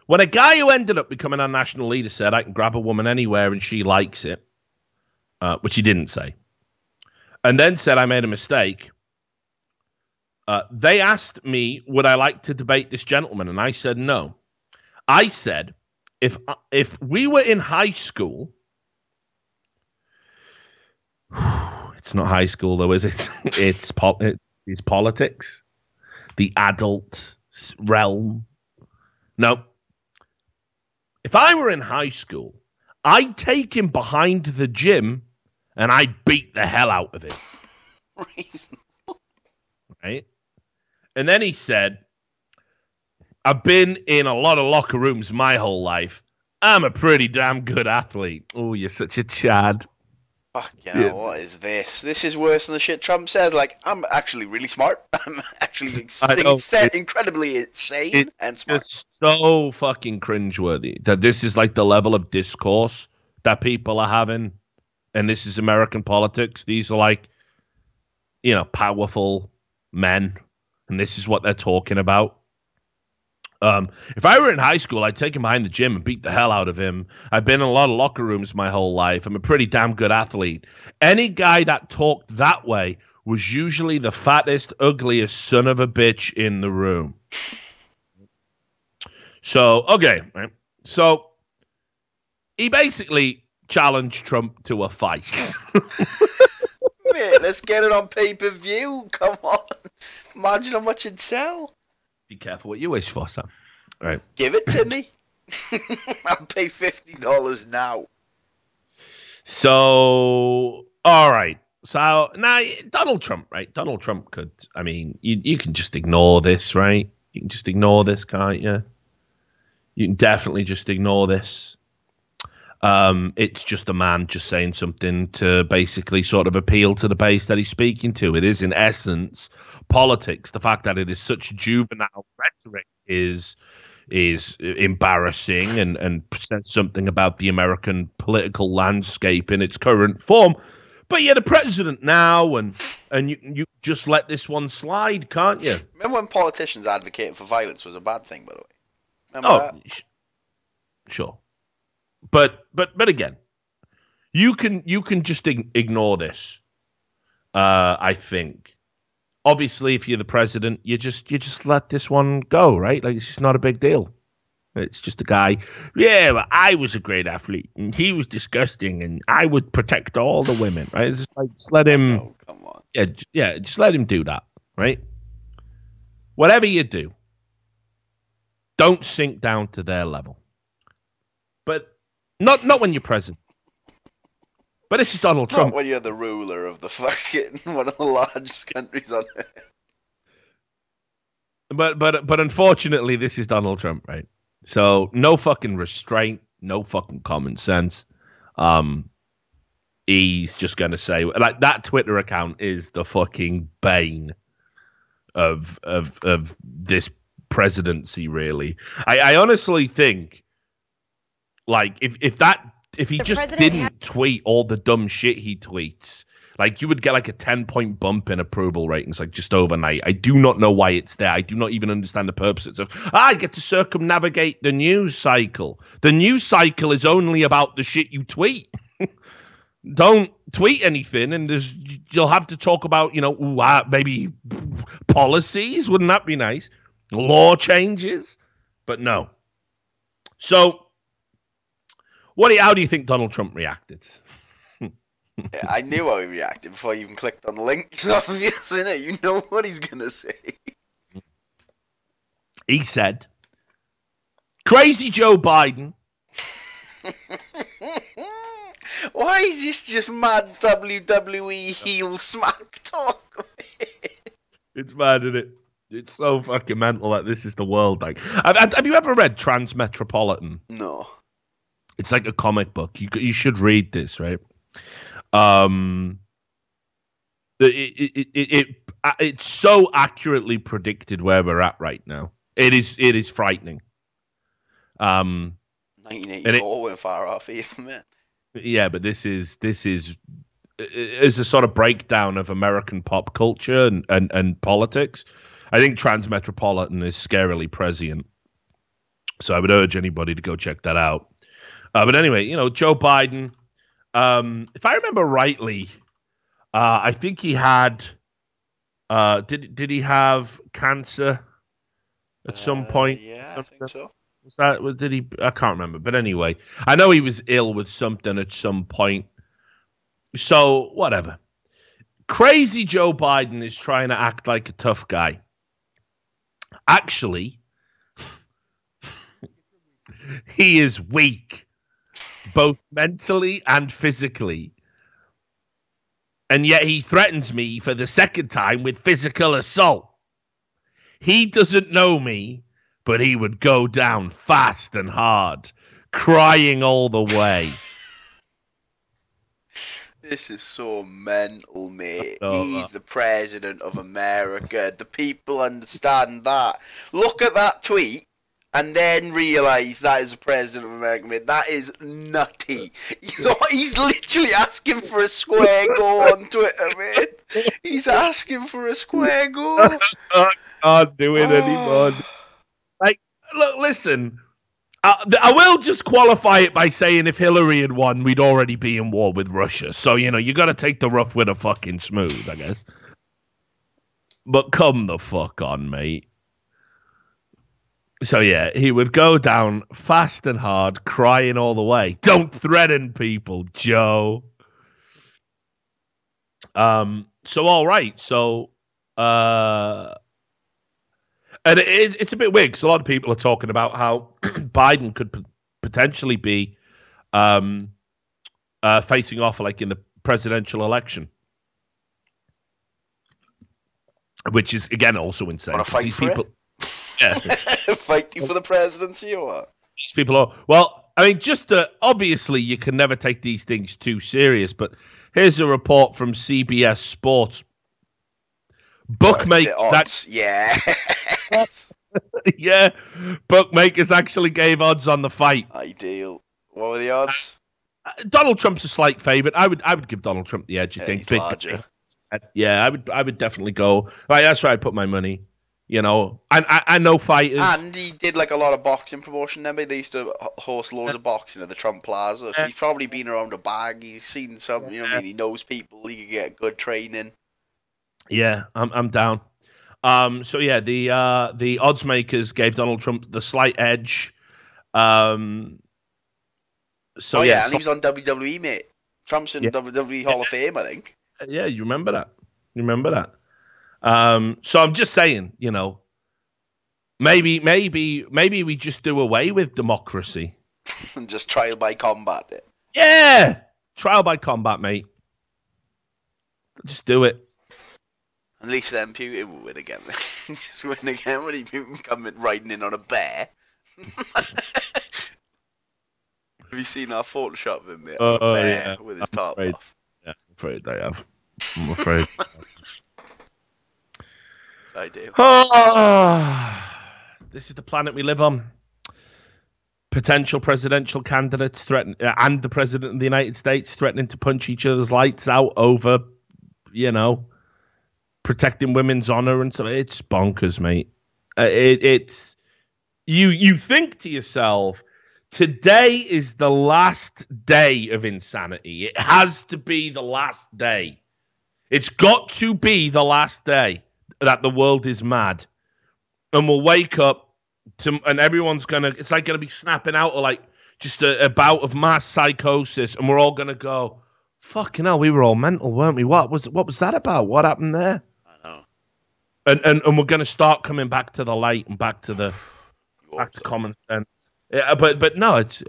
When a guy who ended up becoming our national leader said, I can grab a woman anywhere and she likes it, which he didn't say, and then said, I made a mistake. They asked me, would I like to debate this gentleman? And I said, no. I said, if we were in high school, it's not high school though, is it? It's politics, the adult realm. No. If I were in high school I'd take him behind the gym and I'd beat the hell out of him. Reasonable. Right? And then he said, I've been in a lot of locker rooms my whole life. I'm a pretty damn good athlete. Oh, you're such a Chad. Fuck yeah, what is this? This is worse than the shit Trump says. Like, I'm actually really smart. I'm actually incredibly insane and smart. It's so fucking cringeworthy that this is like the level of discourse that people are having. And this is American politics. These are like, powerful men. And this is what they're talking about. If I were in high school, I'd take him behind the gym and beat the hell out of him. I've been in a lot of locker rooms my whole life. I'm a pretty damn good athlete. Any guy that talked that way was usually the fattest, ugliest son of a bitch in the room. So, okay. Right? So, he basically challenged Trump to a fight. Mate, let's get it on pay-per-view. Come on. Imagine how much it'd sell. Be careful what you wish for, Sam. Right. Give it to me. I'll pay $50 now. So, all right. So, now, Donald Trump, right? Donald Trump could, you can just ignore this, right? You can just ignore this, can't you? You can definitely just ignore this. It's just a man just saying something to basically sort of appeal to the base that he's speaking to. It is, in essence, politics. The fact that it is such juvenile rhetoric is embarrassing and says something about the American political landscape in its current form. But you're the president now, and you just let this one slide, can't you? Remember when politicians advocating for violence was a bad thing, by the way? Remember that? Sure. But again, you can just ignore this. I think. Obviously, if you're the president, you just let this one go, right? Like, it's just not a big deal. It's just a guy. Yeah, well, I was a great athlete, and he was disgusting, and I would protect all the women, right? It's just like, just let him. Oh, come on. Yeah, just let him do that, right? Whatever you do, don't sink down to their level. But not when you're president. But this is Donald Trump. Not when you're the ruler of the fucking one of the largest countries on earth. But unfortunately, this is Donald Trump, right? So no fucking restraint, no fucking common sense. He's just gonna say, like, that Twitter account is the fucking bane of this presidency. Really, I honestly think, like, if he just didn't tweet all the dumb shit he tweets, like, you would get like a 10-point bump in approval ratings, like, just overnight. I do not know why it's there. I do not even understand the purposes of, I get to circumnavigate the news cycle. The news cycle is only about the shit you tweet. Don't tweet anything, and you'll have to talk about, maybe policies. Wouldn't that be nice? Law changes? But no. So, how do you think Donald Trump reacted? I knew how he reacted before I even clicked on the link. It's obvious, isn't it? You know what he's going to say. He said, crazy Joe Biden. Why is this just mad WWE heel smack talk? It's mad, isn't it? It's so fucking mental that this is the world. Like, have you ever read Transmetropolitan? No. It's like a comic book. You should read this, right? It's so accurately predicted where we're at right now. It is frightening. 1984 went far off even, man. Yeah, but this is a sort of breakdown of American pop culture and politics. I think Transmetropolitan is scarily prescient. So I would urge anybody to go check that out. But anyway, Joe Biden, if I remember rightly, I think he had, did he have cancer at some point? Yeah, I think so. I can't remember. But anyway, I know he was ill with something at some point. So, whatever. Crazy Joe Biden is trying to act like a tough guy. Actually, he is weak. both mentally and physically. And yet he threatens me for the second time with physical assault. He doesn't know me, but he would go down fast and hard, crying all the way. This is so mental, mate. He's the president of America. The people understand that. Look at that tweet and then realise that is the president of America, mate. That is nutty. He's literally asking for a square go on Twitter, mate. He's asking for a square go. I can't do it anymore. Like, look, listen. I will just qualify it by saying if Hillary had won, we'd already be in war with Russia. So, you know, you got to take the rough with the fucking smooth, I guess. But come the fuck on, mate. So, yeah, he would go down fast and hard, crying all the way. Don't threaten people, Joe. So, all right. So, and it's a bit weird because a lot of people are talking about how Biden could potentially be facing off like in the presidential election, which is again also insane. Want to fight for it? Yeah. Fighting for the presidency or what? These people are well. I mean, obviously you can never take these things too serious. But here's a report from CBS Sports. Bookmakers, yeah. Yeah, bookmakers actually gave odds on the fight. Ideal. What were the odds? Donald Trump's a slight favorite. I would give Donald Trump the edge. I think. He's larger. Yeah, I would definitely go. Right, that's where I put my money. You know, I know fighters, and he did like a lot of boxing promotion. Remember, they used to host loads of boxing at the Trump Plaza. So he's probably been around a bag. He's seen some. You know, what I mean, he knows people. He could get good training. Yeah, I'm down. So yeah, the odds makers gave Donald Trump the slight edge. So and he's on WWE, mate. Trump's in WWE Hall of Fame, I think. Yeah, you remember that. So I'm just saying, you know, maybe we just do away with democracy and just trial by combat it. Yeah, trial by combat, mate. Just do it. At least then Putin will win again. Just win again when he come riding in on a bear. Have you seen our Photoshop of him, mate? Yeah. With his top off. Yeah, I'm afraid I have. I'm afraid. That's ideal. This is the planet we live on. Potential presidential candidates threaten, and the president of the United States threatening to punch each other's lights out over, you know, protecting women's honor and so. It's bonkers, mate. It's you think to yourself, today is the last day of insanity. It has to be the last day. It's got to be the last day that the world is mad, and we'll wake up to, and everyone's it's like gonna be snapping out of like just a bout of mass psychosis, and we're all gonna go, fucking hell, we were all mental, weren't we? What was that about? What happened there? And we're going to start coming back to the light and back to common sense. Yeah, but no, it's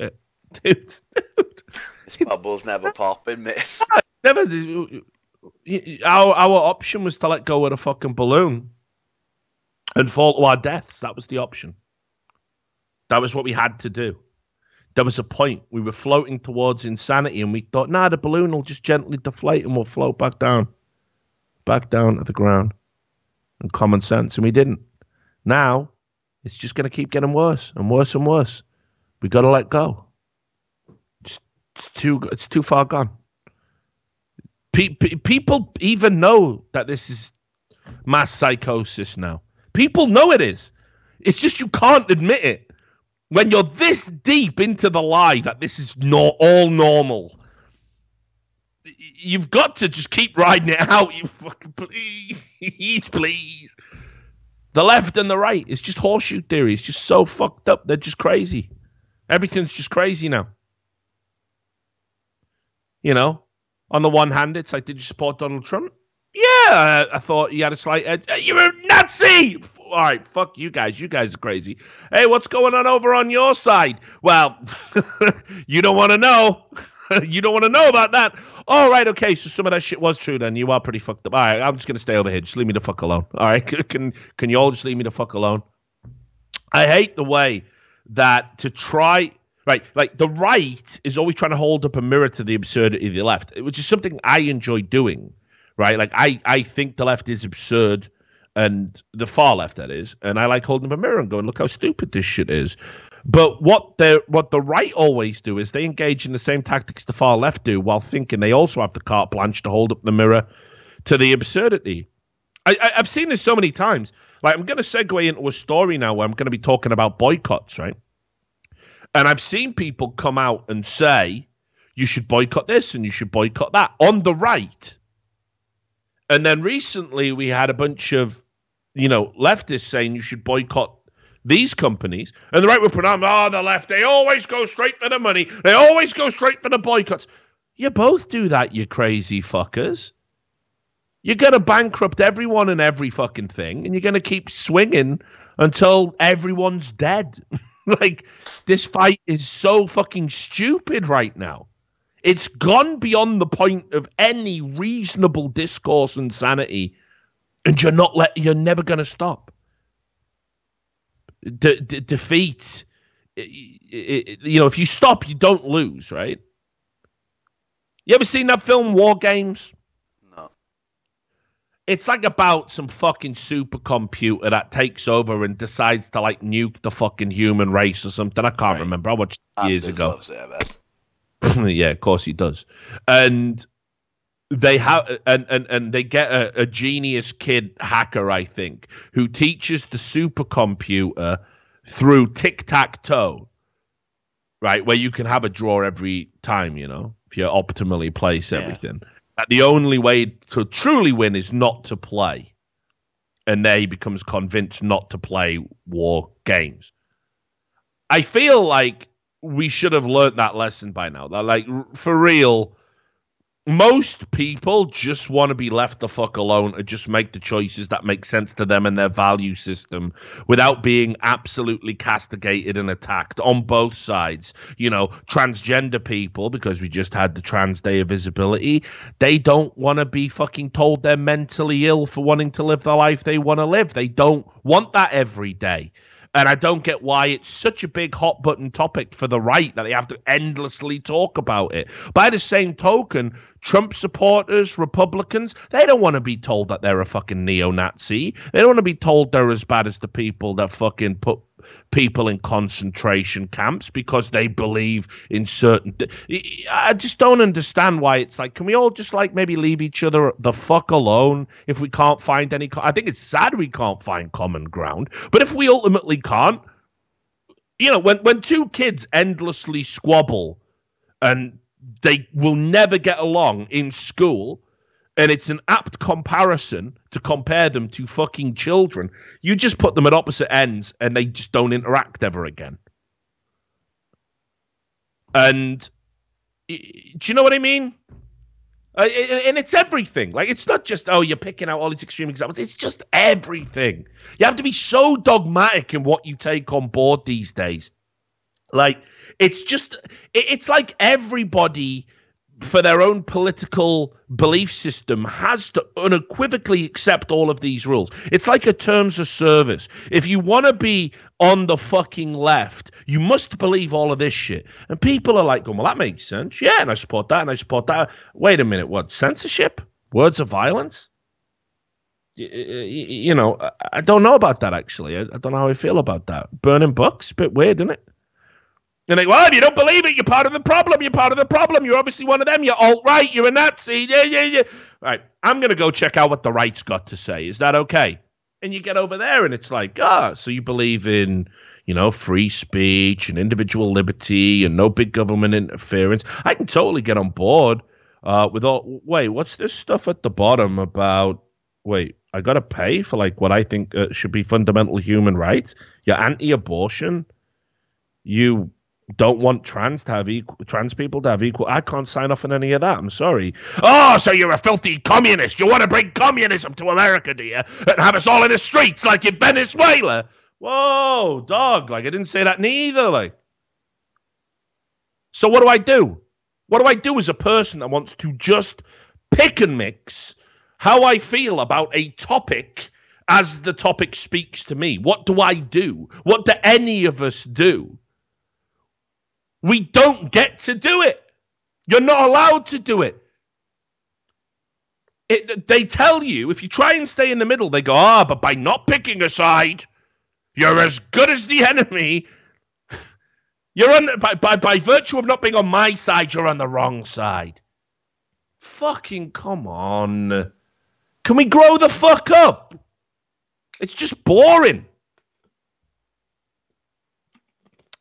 dude. This bubble's never popping, mate. Never. Our option was to let go of the fucking balloon and fall to our deaths. That was the option. That was what we had to do. There was a point. We were floating towards insanity, and we thought, nah, the balloon will just gently deflate and we'll float back down to the ground. And common sense, and we didn't. Now it's just going to keep getting worse and worse and worse. We got to let go. It's too far gone. People even know that this is mass psychosis now. People know it is. It's just you can't admit it when you're this deep into the lie that this is all normal. You've got to just keep riding it out. You fucking please. The left and the right. It's just horseshoe theory. It's just so fucked up. They're just crazy. Everything's just crazy now. You know, on the one hand, it's like, did you support Donald Trump? Yeah, I thought he had a slight edge. You're a Nazi! All right, fuck you guys. You guys are crazy. Hey, what's going on over on your side? Well, you don't want to know. You don't want to know about that. All right, okay, so some of that shit was true then. You are pretty fucked up. All right, I'm just going to stay over here. Just leave me the fuck alone. All right, can you all just leave me the fuck alone? I hate the way that to try... Right, like the right is always trying to hold up a mirror to the absurdity of the left, which is something I enjoy doing, right? Like I think the left is absurd, and the far left, that is, and I like holding up a mirror and going, look how stupid this shit is. But what the right always do is they engage in the same tactics the far left do, while thinking they also have the carte blanche to hold up the mirror to the absurdity. I've seen this so many times. Like, I'm going to segue into a story now where I'm going to be talking about boycotts, right? And I've seen people come out and say, you should boycott this and you should boycott that on the right. And then recently we had a bunch of, leftists saying you should boycott these companies. And the right were putting on, the left, they always go straight for the money. They always go straight for the boycotts. You both do that, you crazy fuckers. You're going to bankrupt everyone and every fucking thing. And you're going to keep swinging until everyone's dead. Like, this fight is so fucking stupid right now. It's gone beyond the point of any reasonable discourse and sanity, and you're never going to stop. Defeat, if you stop, you don't lose, right? You ever seen that film War Games? It's like about some fucking supercomputer that takes over and decides to like nuke the fucking human race or something. I can't remember. I watched it years ago. Loves it, I bet. Yeah, of course he does. And they have and they get a genius kid hacker, I think, who teaches the supercomputer through tic-tac-toe, right? Where you can have a draw every time, if you optimally place everything. That the only way to truly win is not to play. And there he becomes convinced not to play war games. I feel like we should have learned that lesson by now. Like, for real, most people just want to be left the fuck alone and just make the choices that make sense to them and their value system without being absolutely castigated and attacked on both sides. Transgender people, because we just had the Trans Day of Visibility, they don't want to be fucking told they're mentally ill for wanting to live the life they want to live. They don't want that every day. And I don't get why it's such a big hot button topic for the right that they have to endlessly talk about it. By the same token, Trump supporters, Republicans, they don't want to be told that they're a fucking neo-Nazi. They don't want to be told they're as bad as the people that fucking put people in concentration camps because they believe in certain... I just don't understand why it's like, can we all just like maybe leave each other the fuck alone if we can't find any... I think it's sad we can't find common ground, but if we ultimately can't, when two kids endlessly squabble and they will never get along in school, and it's an apt comparison to compare them to fucking children, you just put them at opposite ends and they just don't interact ever again. And do you know what I mean? And it's everything. Like, it's not just, you're picking out all these extreme examples. It's just everything. You have to be so dogmatic in what you take on board these days. Like, it's like everybody, for their own political belief system, has to unequivocally accept all of these rules. It's like a terms of service. If you want to be on the fucking left, you must believe all of this shit. And people are like, going, well, that makes sense. Yeah, and I support that, and I support that. Wait a minute, what? Censorship? Words of violence? I don't know about that, actually. I don't know how I feel about that. Burning books? A bit weird, isn't it? And they go, well, if you don't believe it, you're part of the problem. You're part of the problem. You're obviously one of them. You're alt-right. You're a Nazi. Yeah. Right. I'm going to go check out what the right's got to say. Is that okay? And you get over there and it's like, so you believe in, free speech and individual liberty and no big government interference. I can totally get on board with all. Wait, what's this stuff at the bottom about? Wait, I got to pay for like what I think should be fundamental human rights? You're anti-abortion. You don't want trans people to have equal. I can't sign off on any of that. I'm sorry. Oh, so you're a filthy communist. You want to bring communism to America, do you? And have us all in the streets like in Venezuela? Whoa, dog. Like, I didn't say that neither. Like, so what do I do? What do I do as a person that wants to just pick and mix how I feel about a topic as the topic speaks to me? What do I do? What do any of us do? We don't get to do it. You're not allowed to do it. They tell you, if you try and stay in the middle, they go, but by not picking a side, you're as good as the enemy. You're on by virtue of not being on my side, you're on the wrong side. Fucking come on. Can we grow the fuck up? It's just boring.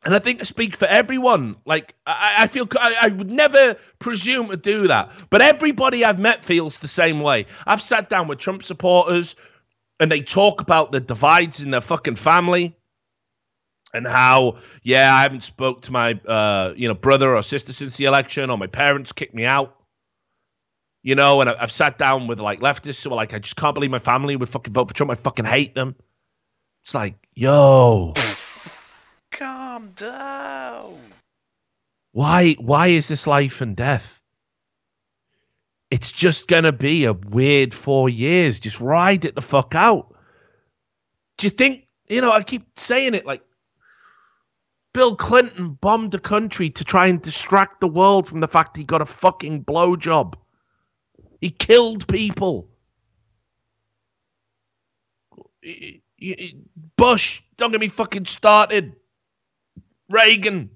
And I think I speak for everyone. Like, I feel I would never presume to do that. But everybody I've met feels the same way. I've sat down with Trump supporters and they talk about the divides in their fucking family and how, I haven't spoke to my, brother or sister since the election, or my parents kicked me out. And I've sat down with like leftists who are like, I just can't believe my family would fucking vote for Trump. I fucking hate them. It's like, yo. Calm down. Why is this life and death? It's just going to be a weird 4 years. Just ride it the fuck out. Do you think, I keep saying it, like, Bill Clinton bombed the country to try and distract the world from the fact he got a fucking blowjob. He killed people. Bush, don't get me fucking started. Reagan.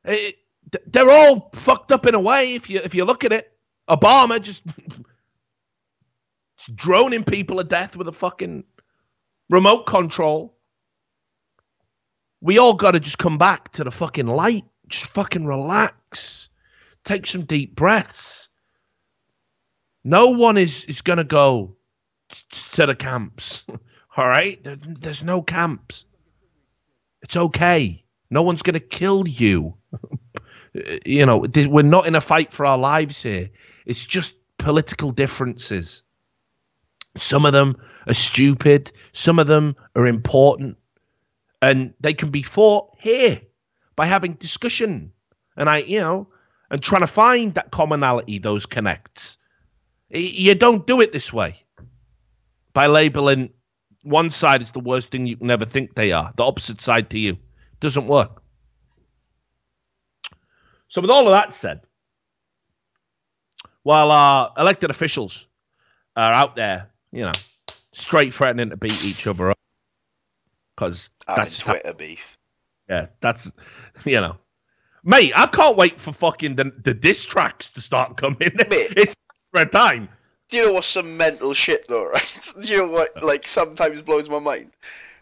They're all fucked up in a way if you look at it. Obama just droning people to death with a fucking remote control. We all got to just come back to the fucking light. Just fucking relax. Take some deep breaths. No one is going to go to the camps. All right? There's no camps. It's okay. No one's going to kill you. We're not in a fight for our lives here. It's just political differences. Some of them are stupid. Some of them are important. And they can be fought here by having discussion. And and trying to find that commonality, those connects. You don't do it this way. By labeling one side is the worst thing you can ever think they are. The opposite side to you. Doesn't work. So with all of that said, while our elected officials are out there, straight threatening to beat each other up, because that's Twitter beef. Yeah, that's, Mate, I can't wait for fucking the diss tracks to start coming. Mate, it's for a time. Do you know what's some mental shit though, right? Do you know what, like, sometimes blows my mind?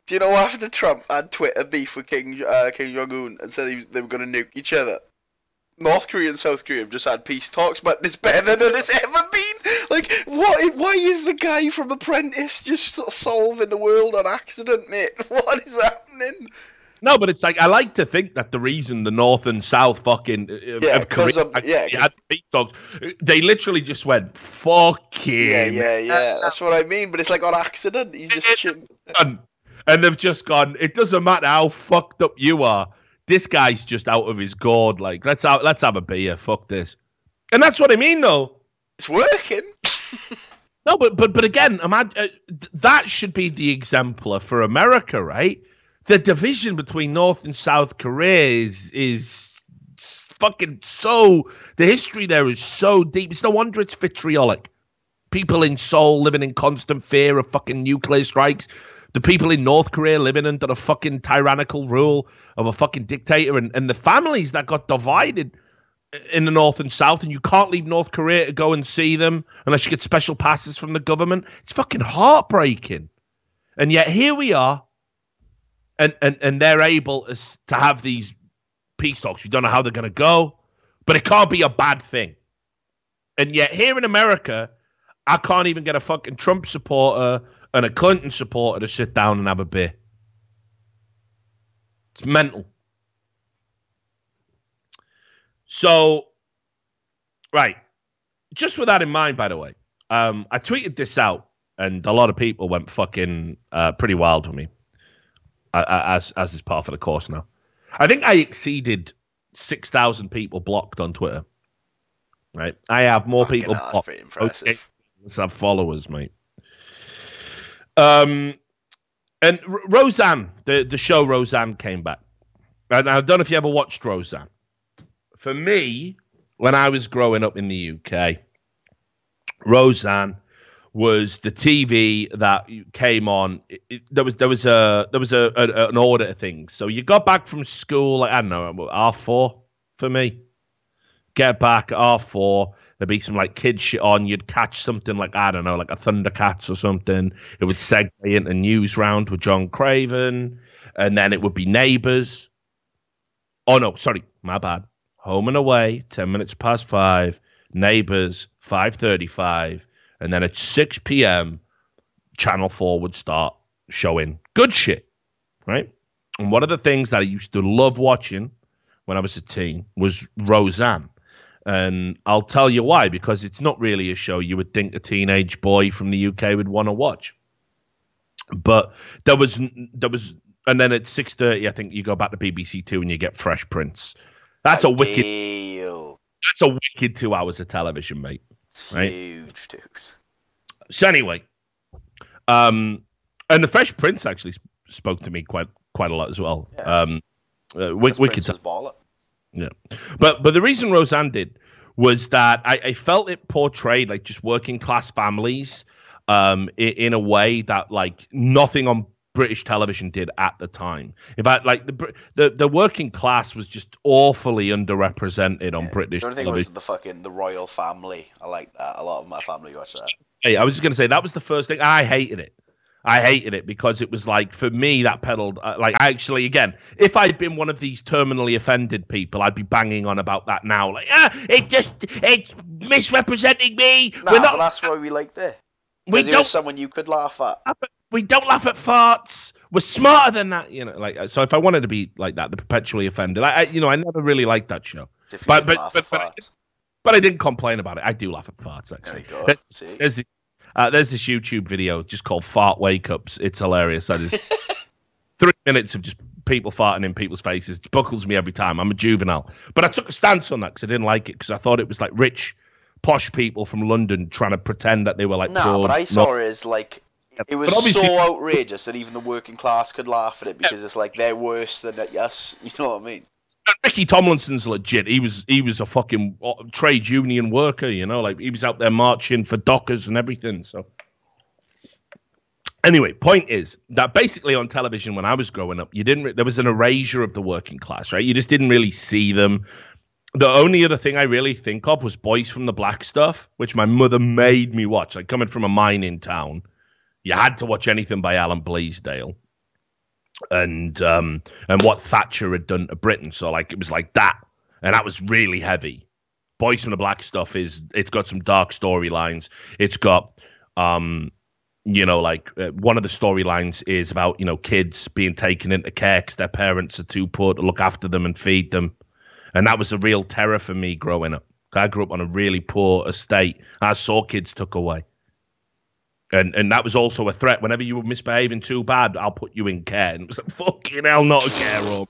Do you know after Trump had Twitter beef with Kim Jong-un and said they were going to nuke each other, North Korea and South Korea have just had peace talks, but it's better than it's ever been. Like, why is the guy from Apprentice just sort of solving the world on accident, mate? What is happening? No, but it's like, I like to think that the reason the North and South fucking had peace talks, they literally just went, fucking. Yeah. That's what I mean, but it's like on accident. He's just and they've just gone, it doesn't matter how fucked up you are. This guy's just out of his gourd. Like, let's have a beer. Fuck this. And that's what I mean, though. It's working. No, but again, that should be the exemplar for America, right? The division between North and South Korea is fucking so... The history there is so deep. It's no wonder it's vitriolic. People in Seoul living in constant fear of fucking nuclear strikes. The people in North Korea living under the fucking tyrannical rule of a fucking dictator. And the families that got divided in the North and South. And you can't leave North Korea to go and see them unless you get special passes from the government. It's fucking heartbreaking. And yet here we are. And they're able to have these peace talks. We don't know how they're going to go, but it can't be a bad thing. And yet here in America, I can't even get a fucking Trump supporter and a Clinton supporter to sit down and have a beer. It's mental. So, right. Just with that in mind, by the way, I tweeted this out, and a lot of people went fucking pretty wild with me, as is part of the course now. I think I exceeded 6,000 people blocked on Twitter. Right, I have more Fucking people hell, that's blocked. pretty impressive. Have followers, mate. And Roseanne, the show Roseanne came back. And I don't know if you ever watched Roseanne. For me, when I was growing up in the UK, Roseanne was the TV that came on. There was an order of things. So you got back from school, like, I don't know, R4 for me. Get back at R4. There'd be some like kid shit on. You'd catch something like, I don't know, like a Thundercats or something. It would segue into News Round with John Craven, and then it would be Neighbours. Oh no, sorry, my bad. Home and Away, 10 minutes past 5. Neighbours, 5:35, and then at 6 p.m. Channel 4 would start showing good shit, right? And one of the things that I used to love watching when I was a teen was Roseanne. And I'll tell you why, because it's not really a show you would think a teenage boy from the UK would want to watch. But there was, and then at 6:30, I think you go back to BBC Two and you get Fresh Prince. That's a wicked 2 hours of television, mate. It's right? huge, dude. So anyway, and the Fresh Prince actually spoke to me quite a lot as well. Yeah. Wicked. Baller. Yeah, but the reason Roseanne did was that I felt it portrayed like just working class families in a way that like nothing on British television did at the time. In fact, like the working class was just awfully underrepresented on British The only thing television. was the royal family. I like that. A lot of my family watched that. Hey, I was just going to say that was the first thing. I hated it because it was like, for me, that peddled, like, actually, again, if I'd been one of these terminally offended people, I'd be banging on about that now. Like, it's misrepresenting me. But that's why we liked it. Because it was someone you could laugh at. We don't laugh at farts. We're smarter than that, you know. Like, so if I wanted to be like that, the perpetually offended, I never really liked that show. But I didn't complain about it. I do laugh at farts, actually. There you go. See? There's this YouTube video just called Fart Wake Ups. It's hilarious. That is 3 minutes of just people farting in people's faces. It buckles me every time. I'm a juvenile. But I took a stance on that because I didn't like it, because I thought it was like rich, posh people from London trying to pretend that they were like... No, but I saw it as like... It was so outrageous that even the working class could laugh at it, because it's like they're worse than us. You know what I mean? Ricky Tomlinson's legit. He was a fucking trade union worker, you know, like he was out there marching for dockers and everything. So anyway, point is that basically on television when I was growing up, there was an erasure of the working class, right? You just didn't really see them. The only other thing I really think of was Boys from the Black Stuff, which my mother made me watch. Like, coming from a mining town, you had to watch anything by Alan Blaisdell. And what Thatcher had done to Britain. So like, it was like that, and that was really heavy. Boys from the Black Stuff it's got some dark storylines. It's got one of the storylines is about, kids being taken into care because their parents are too poor to look after them and feed them, and that was a real terror for me growing up. I grew up on a really poor estate. I saw kids took away. And that was also a threat. Whenever you were misbehaving too bad, I'll put you in care. And it was like, fucking hell, not a care home.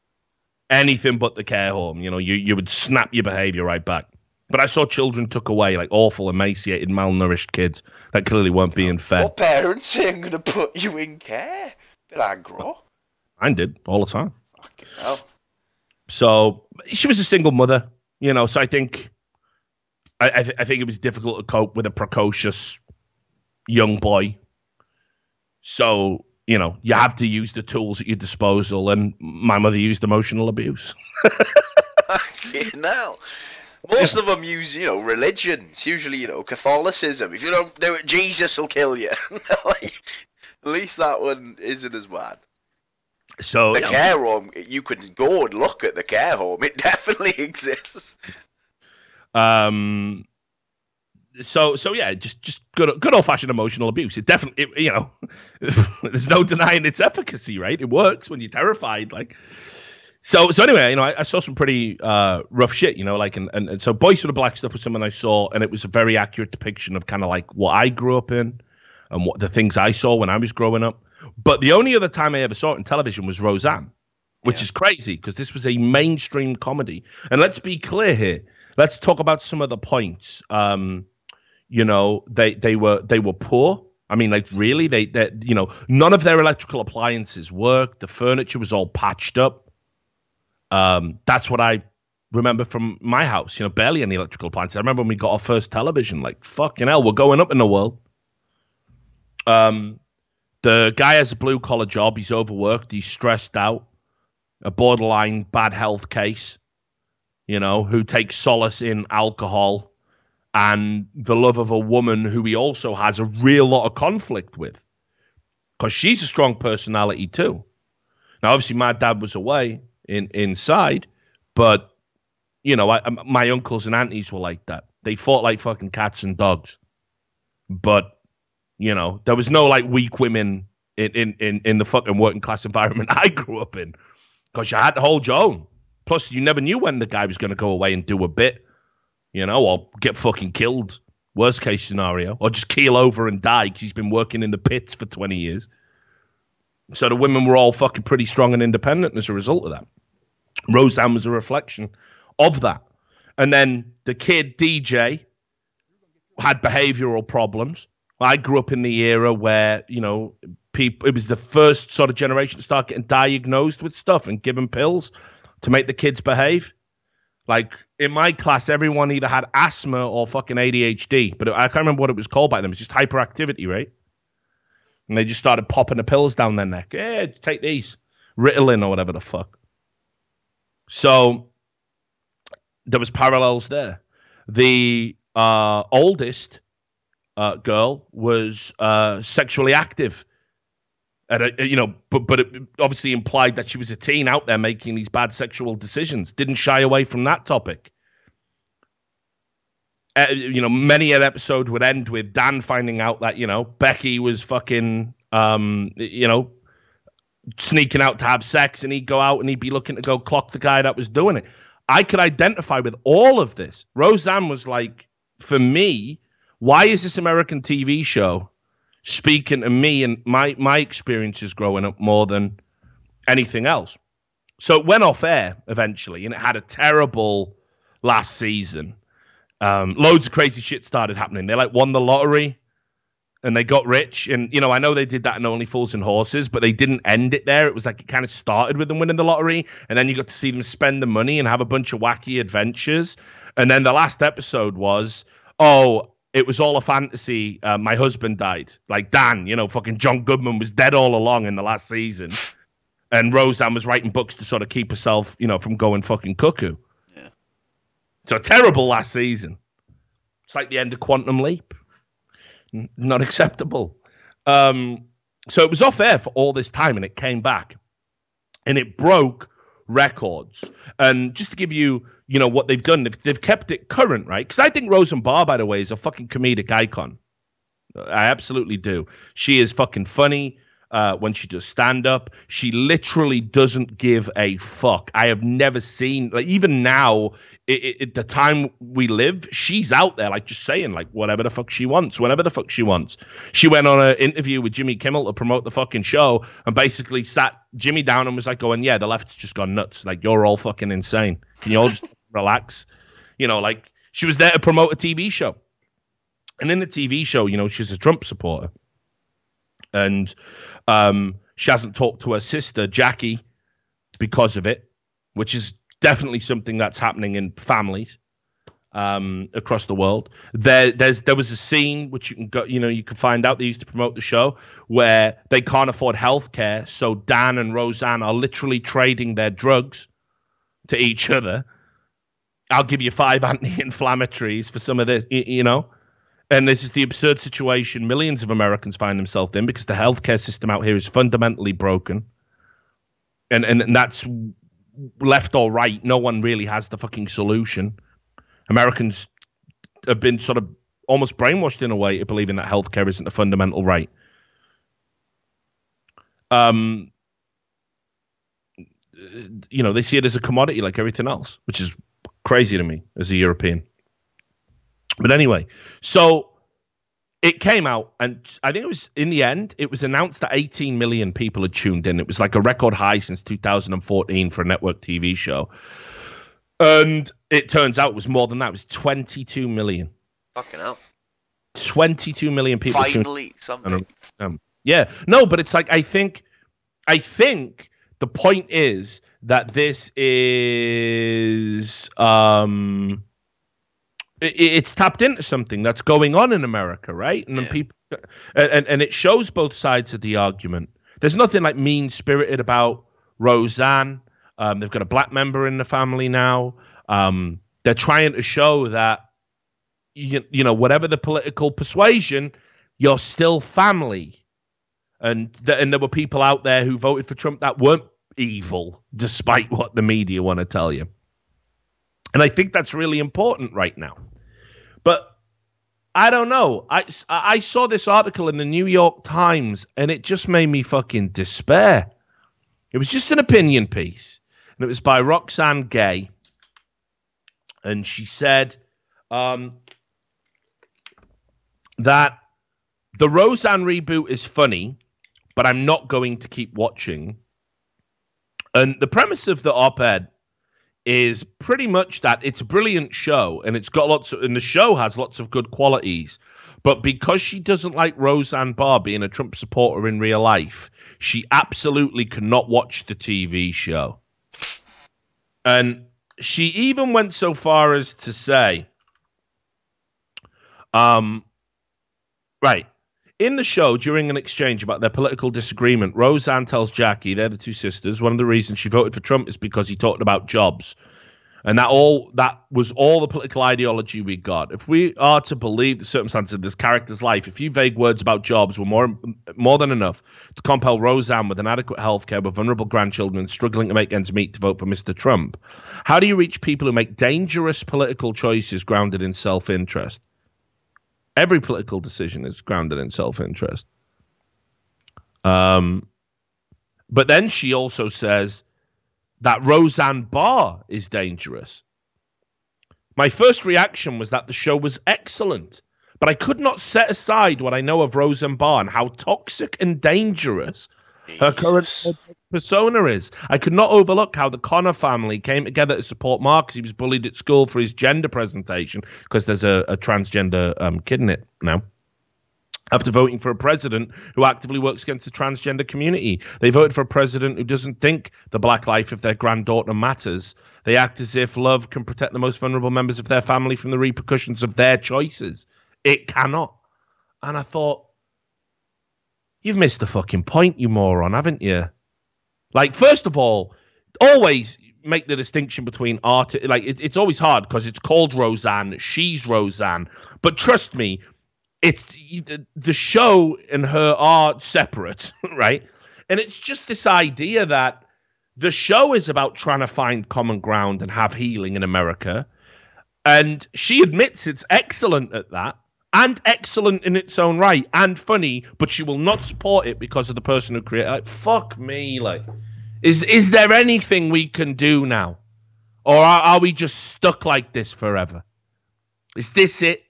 Anything but the care home. You would snap your behavior right back. But I saw children took away, like awful, emaciated, malnourished kids that clearly weren't being fed. What parents say I'm going to put you in care? Bit aggro. Mine did, all the time. Fucking hell. So she was a single mother, so I think I think it was difficult to cope with a precocious young boy. So, you have to use the tools at your disposal, and my mother used emotional abuse. Fucking hell. Most of them use, religion. It's usually, Catholicism. If you don't do it, Jesus will kill you. Like, at least that one isn't as bad. So the care home, you could go and look at the care home. It definitely exists. So yeah, just good old fashioned emotional abuse. It definitely, there's no denying its efficacy, right? It works when you're terrified. Like, So anyway, I saw some pretty rough shit, like, and so Boys with the Black Stuff was something I saw, and it was a very accurate depiction of kind of like what I grew up in and what the things I saw when I was growing up. But the only other time I ever saw it in television was Roseanne, which is crazy because this was a mainstream comedy. And let's be clear here. Let's talk about some of the points. They were poor. I mean, like, really, they none of their electrical appliances worked. The furniture was all patched up. That's what I remember from my house. Barely any electrical appliances. I remember when we got our first television. Like, fucking hell, we're going up in the world. The guy has a blue collar job. He's overworked. He's stressed out. A borderline bad health case. Who takes solace in alcohol and the love of a woman who he also has a real lot of conflict with, because she's a strong personality too. Now, obviously, my dad was away inside, but my uncles and aunties were like that. They fought like fucking cats and dogs, but there was no like weak women in the fucking working class environment I grew up in, because you had to hold your own. Plus, you never knew when the guy was going to go away and do a bit, or get fucking killed, worst case scenario, or just keel over and die because he's been working in the pits for 20 years. So the women were all fucking pretty strong and independent as a result of that. Roseanne was a reflection of that. And then the kid, DJ, had behavioral problems. I grew up in the era where, it was the first sort of generation to start getting diagnosed with stuff and given pills to make the kids behave. Like, in my class, everyone either had asthma or fucking ADHD, but I can't remember what it was called by them. It's just hyperactivity, right? And they just started popping the pills down their neck. Yeah, take these. Ritalin or whatever the fuck. So there was parallels there. The oldest girl was sexually active. But it obviously implied that she was a teen out there making these bad sexual decisions. Didn't shy away from that topic. Many an episode would end with Dan finding out that, Becky was fucking, sneaking out to have sex, and he'd go out and he'd be looking to go clock the guy that was doing it. I could identify with all of this. Roseanne was like, for me, why is this American TV show speaking to me and my experiences growing up more than anything else? So it went off air eventually, and it had a terrible last season. Loads of crazy shit started happening. They won the lottery and they got rich. And, I know they did that in Only Fools and Horses, but they didn't end it there. It was like it kind of started with them winning the lottery, and then you got to see them spend the money and have a bunch of wacky adventures. And then the last episode was, it was all a fantasy. My husband died. Like Dan, fucking John Goodman was dead all along in the last season. And Roseanne was writing books to sort of keep herself, from going fucking cuckoo. Yeah. So a terrible last season. It's like the end of Quantum Leap. Not acceptable. So it was off air for all this time, and it came back. And it broke records. And just to give you, what they've done, they've kept it current, right? Because I think Roseanne Barr, by the way, is a fucking comedic icon. I absolutely do. She is fucking funny when she does stand-up. She literally doesn't give a fuck. I have never seen, like, even now, the time we live, she's out there, like, just saying, like, whatever the fuck she wants, whenever the fuck she wants. She went on an interview with Jimmy Kimmel to promote the fucking show and basically sat Jimmy down and was like going, yeah, the left's just gone nuts. Like, you're all fucking insane. Can you all just relax? Like, she was there to promote a TV show. And in the TV show, she's a Trump supporter. And she hasn't talked to her sister, Jackie, because of it, which is definitely something that's happening in families across the world. There was a scene which you can go, you can find out. They used to promote the show where they can't afford healthcare, so Dan and Roseanne are literally trading their drugs to each other. I'll give you 5 anti-inflammatories for some of this, And this is the absurd situation millions of Americans find themselves in because the healthcare system out here is fundamentally broken. And that's left or right. No one really has the fucking solution. Americans have been sort of almost brainwashed in a way to believing that healthcare isn't a fundamental right. they see it as a commodity like everything else, which is crazy to me as a European. But anyway, so it came out, and I think it was, in the end, it was announced that 18 million people had tuned in. It was like a record high since 2014 for a network TV show. And it turns out it was more than that. It was 22 million. Fucking hell. 22 million people. Finally, something. Yeah. No, but it's like, I think the point is that this is it's tapped into something that's going on in America, right? And then people and it shows both sides of the argument. There's nothing like mean-spirited about Roseanne. They've got a black member in the family now. They're trying to show that whatever the political persuasion, you're still family. And there were people out there who voted for Trump that weren't evil, despite what the media want to tell you. And I think that's really important right now. But I don't know. I saw this article in the New York Times, and it just made me fucking despair. It was just an opinion piece, and it was by Roxane Gay. And she said that the Roseanne reboot is funny, but I'm not going to keep watching. And the premise of the op-ed is pretty much that it's a brilliant show, and and the show has lots of good qualities. But because she doesn't like Roseanne Barr being a Trump supporter in real life, she absolutely cannot watch the TV show. And she even went so far as to say, right, in the show, during an exchange about their political disagreement, Roseanne tells Jackie, they're the two sisters, one of the reasons she voted for Trump is because he talked about jobs. And that was all the political ideology we got. If we are to believe the circumstances of this character's life, a few vague words about jobs were more than enough to compel Roseanne with inadequate health care, with vulnerable grandchildren struggling to make ends meet to vote for Mr. Trump. How do you reach people who make dangerous political choices grounded in self-interest? Every political decision is grounded in self-interest. But then she also says that Roseanne Barr is dangerous. My first reaction was that the show was excellent, but I could not set aside what I know of Roseanne Barr and how toxic and dangerous her current persona is. I could not overlook how the Connor family came together to support Mark because he was bullied at school for his gender presentation, because there's a transgender kid in it now. After voting for a president who actively works against the transgender community, they voted for a president who doesn't think the black life of their granddaughter matters. They act as if love can protect the most vulnerable members of their family from the repercussions of their choices. It cannot. And I thought, you've missed the fucking point, you moron, haven't you? Like, first of all, always make the distinction between art. Like, it's always hard because it's called Roseanne. She's Roseanne. But trust me, it's the show and her are separate, right? And it's just this idea that the show is about trying to find common ground and have healing in America. And she admits it's excellent at that, and excellent in its own right, and funny, but she will not support it because of the person who created it. Like, fuck me. Like, is there anything we can do now? Or are we just stuck like this forever? Is this it?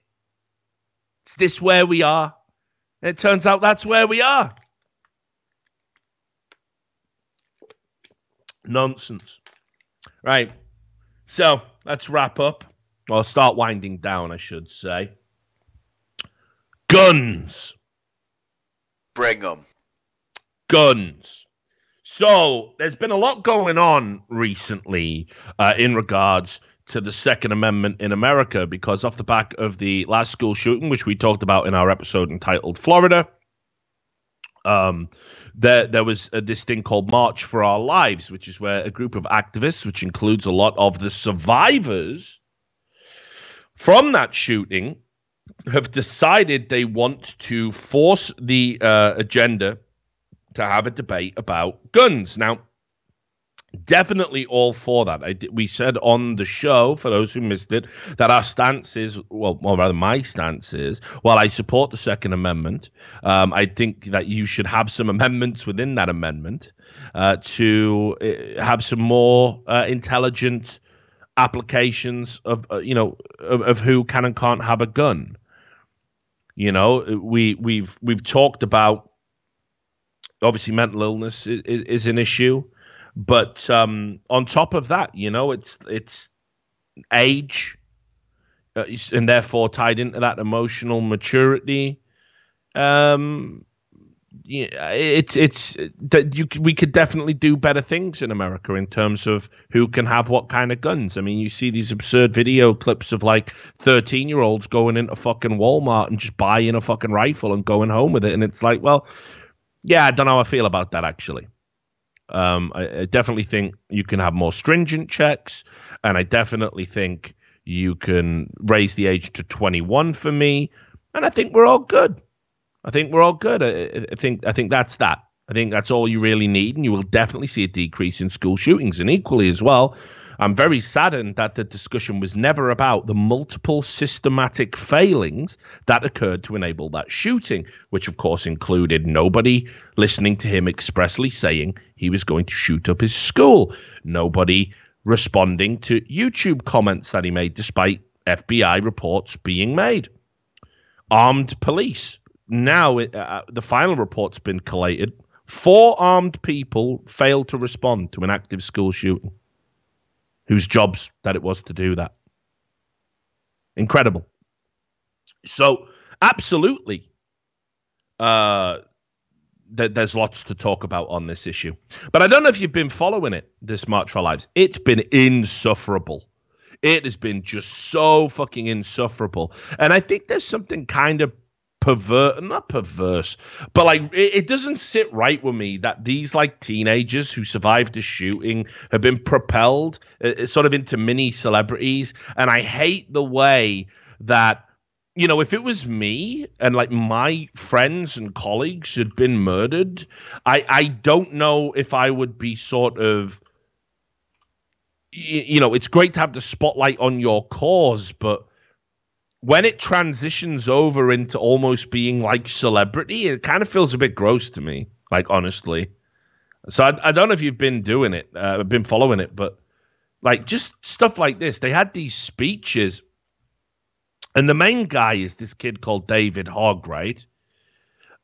Is this where we are? And it turns out that's where we are. Nonsense. Right. So let's wrap up. Or start winding down, I should say. Guns. Bring them. Guns. So there's been a lot going on recently in regards to the Second Amendment in America, because off the back of the last school shooting, which we talked about in our episode entitled Florida, there was this thing called March for Our Lives, which is where a group of activists, which includes a lot of the survivors from that shooting, have decided they want to force the agenda to have a debate about guns. Now, definitely all for that. We said on the show, for those who missed it, that our stance is, well, or rather my stance is, while I support the Second Amendment, I think that you should have some amendments within that amendment. to have some more intelligent applications of of who can and can't have a gun. You know, we've talked about, obviously mental illness is an issue, but on top of that, you know, it's age, and therefore tied into that emotional maturity. Yeah, it's that we could definitely do better things in America in terms of who can have what kind of guns. I mean, you see these absurd video clips of like 13-year-olds going into fucking Walmart and just buying a fucking rifle and going home with it, and it's like, well, yeah, I don't know how I feel about that actually. I definitely think you can have more stringent checks, and I definitely think you can raise the age to 21 for me, and I think we're all good. I think we're all good. I think that's that. I think that's all you really need, and you will definitely see a decrease in school shootings. And equally as well, I'm very saddened that the discussion was never about the multiple systematic failings that occurred to enable that shooting, which of course included nobody listening to him expressly saying he was going to shoot up his school, nobody responding to YouTube comments that he made despite FBI reports being made, armed police. Now, the final report's been collated. 4 armed people failed to respond to an active school shooting, whose jobs that it was to do that. Incredible. So, absolutely, there's lots to talk about on this issue. But I don't know if you've been following it, this March for Lives. It's been insufferable. It has been just so fucking insufferable. And I think there's something kind of not perverse, but like it doesn't sit right with me that these like teenagers who survived the shooting have been propelled sort of into mini celebrities. And I hate the way that, you know, if it was me and like my friends and colleagues had been murdered, I don't know if I would be sort of, you know, it's great to have the spotlight on your cause, but when it transitions over into almost being like celebrity, it kind of feels a bit gross to me, like, honestly. So I don't know if you've been doing it, been following it, but like just stuff like this. They had these speeches, and the main guy is this kid called David Hogg, right?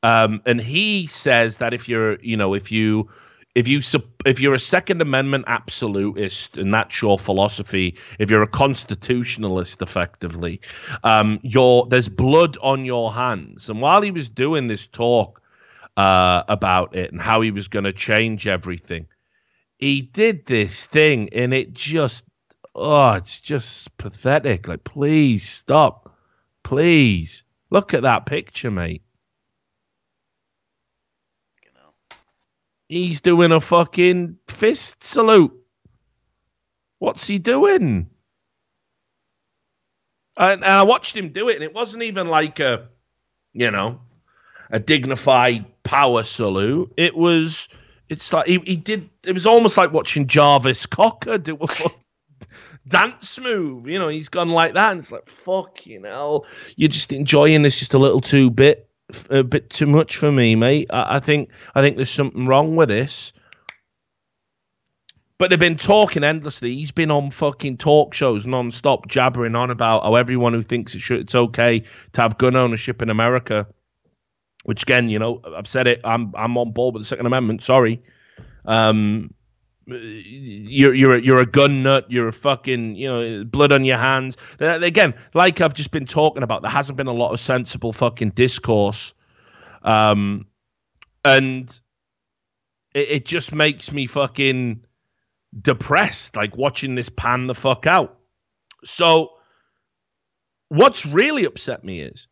And he says that if you're a Second Amendment absolutist, and that's your philosophy, if you're a constitutionalist, effectively, there's blood on your hands. And while he was doing this talk about it and how he was going to change everything, he did this thing, and it's just pathetic. Like, please stop, please look at that picture, mate. He's doing a fucking fist salute. What's he doing? And I watched him do it, and it wasn't even like a dignified power salute. It's like he did. It was almost like watching Jarvis Cocker do a dance move. You know, he's gone like that, and it's like, fuck, you're just enjoying this just a bit too much for me, mate. I think there's something wrong with this. But they've been talking endlessly. He's been on fucking talk shows non-stop, jabbering on about how everyone who thinks it's okay to have gun ownership in America, which again, you know, I've said it. I'm on board with the Second Amendment. Sorry, you're a gun nut. You're a fucking, blood on your hands. Again, like I've just been talking about, there hasn't been a lot of sensible fucking discourse. And it just makes me fucking depressed, like watching this pan the fuck out. So what's really upset me is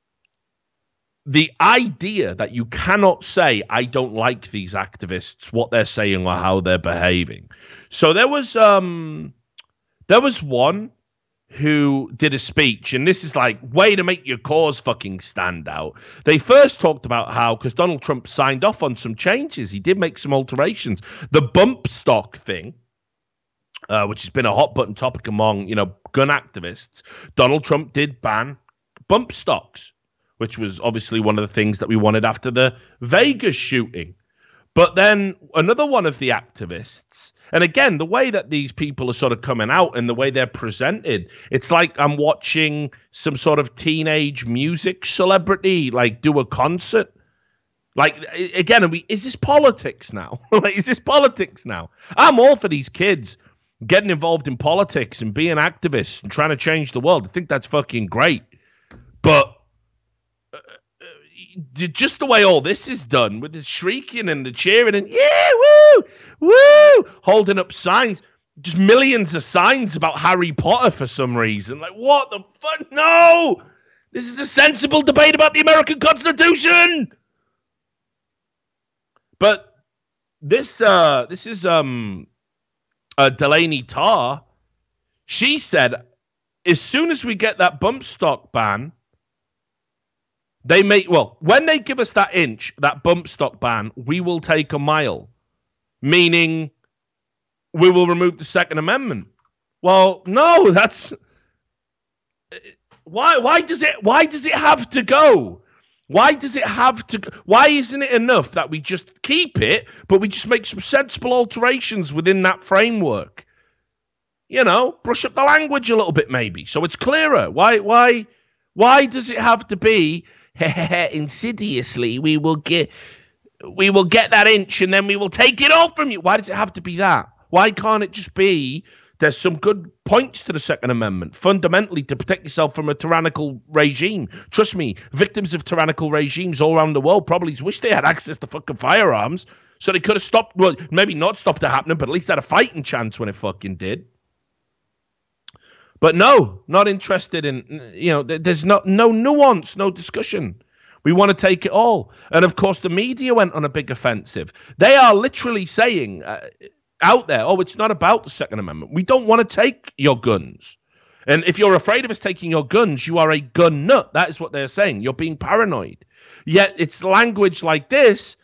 the idea that you cannot say, I don't like these activists, what they're saying or how they're behaving. So there was one who did a speech, and this is like, way to make your cause fucking stand out. They first talked about how, because Donald Trump signed off on some changes, he did make some alterations. The bump stock thing, which has been a hot button topic among, gun activists, Donald Trump did ban bump stocks, which was obviously one of the things that we wanted after the Vegas shooting. But then another one of the activists, and again, the way that these people are sort of coming out and the way they're presented, it's like I'm watching some sort of teenage music celebrity like do a concert. Like, again, is this politics now? Like, is this politics now? I'm all for these kids getting involved in politics and being activists and trying to change the world. I think that's fucking great. But just the way all this is done, with the shrieking and the cheering and yeah, woo, woo, holding up signs, just millions of signs about Harry Potter for some reason. Like, what the fuck? No! This is a sensible debate about the American Constitution! But this is Delaney Tarr. She said, as soon as we get that bump stock ban, when they give us that bump stock ban, we will take a mile, meaning we will remove the Second Amendment. Well, no, that's why does it have to go? Why does it have to? Why isn't it enough that we just keep it, but we just make some sensible alterations within that framework? You know, brush up the language a little bit, maybe, so it's clearer. Why does it have to be insidiously? We will get that inch, and then we will take it off from you. Why does it have to be that? Why can't it just be? There's some good points to the Second Amendment, fundamentally to protect yourself from a tyrannical regime. Trust me, victims of tyrannical regimes all around the world probably wish they had access to fucking firearms, so they could have stopped, well, maybe not stopped it happening, but at least had a fighting chance when it fucking did. But no, not interested in, there's no nuance, no discussion. We want to take it all. And of course, the media went on a big offensive. They are literally saying out there, oh, it's not about the Second Amendment. We don't want to take your guns. And if you're afraid of us taking your guns, you are a gun nut. That is what they're saying. You're being paranoid. Yet it's language like this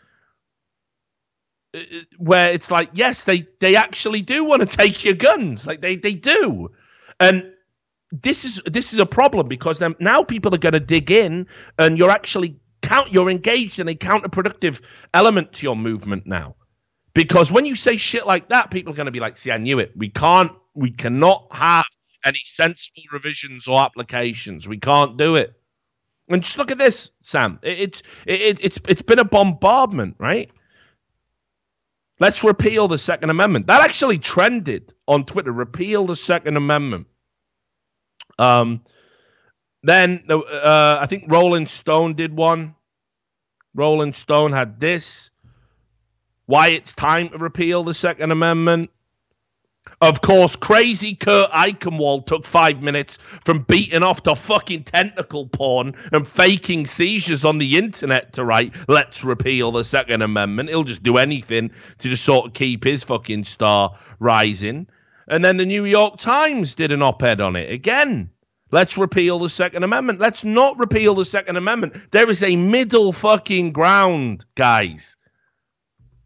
where it's like, yes, they actually do want to take your guns. Like they do. And this is a problem, because then now people are going to dig in, and you're engaged in a counterproductive element to your movement now. Because when you say shit like that, people are going to be like, see, I knew it. We cannot have any sensible revisions or applications. We can't do it. And just look at this, Sam. It's been a bombardment, right? Let's repeal the Second Amendment. That actually trended on Twitter. Repeal the Second Amendment. Then I think Rolling Stone did one. Rolling Stone had this. Why it's time to repeal the Second Amendment. Of course, crazy Kurt Eichenwald took 5 minutes from beating off to fucking tentacle porn and faking seizures on the internet to write, let's repeal the Second Amendment. He'll just do anything to just sort of keep his fucking star rising. And then the New York Times did an op-ed on it. Again, let's repeal the Second Amendment. Let's not repeal the Second Amendment. There is a middle fucking ground, guys.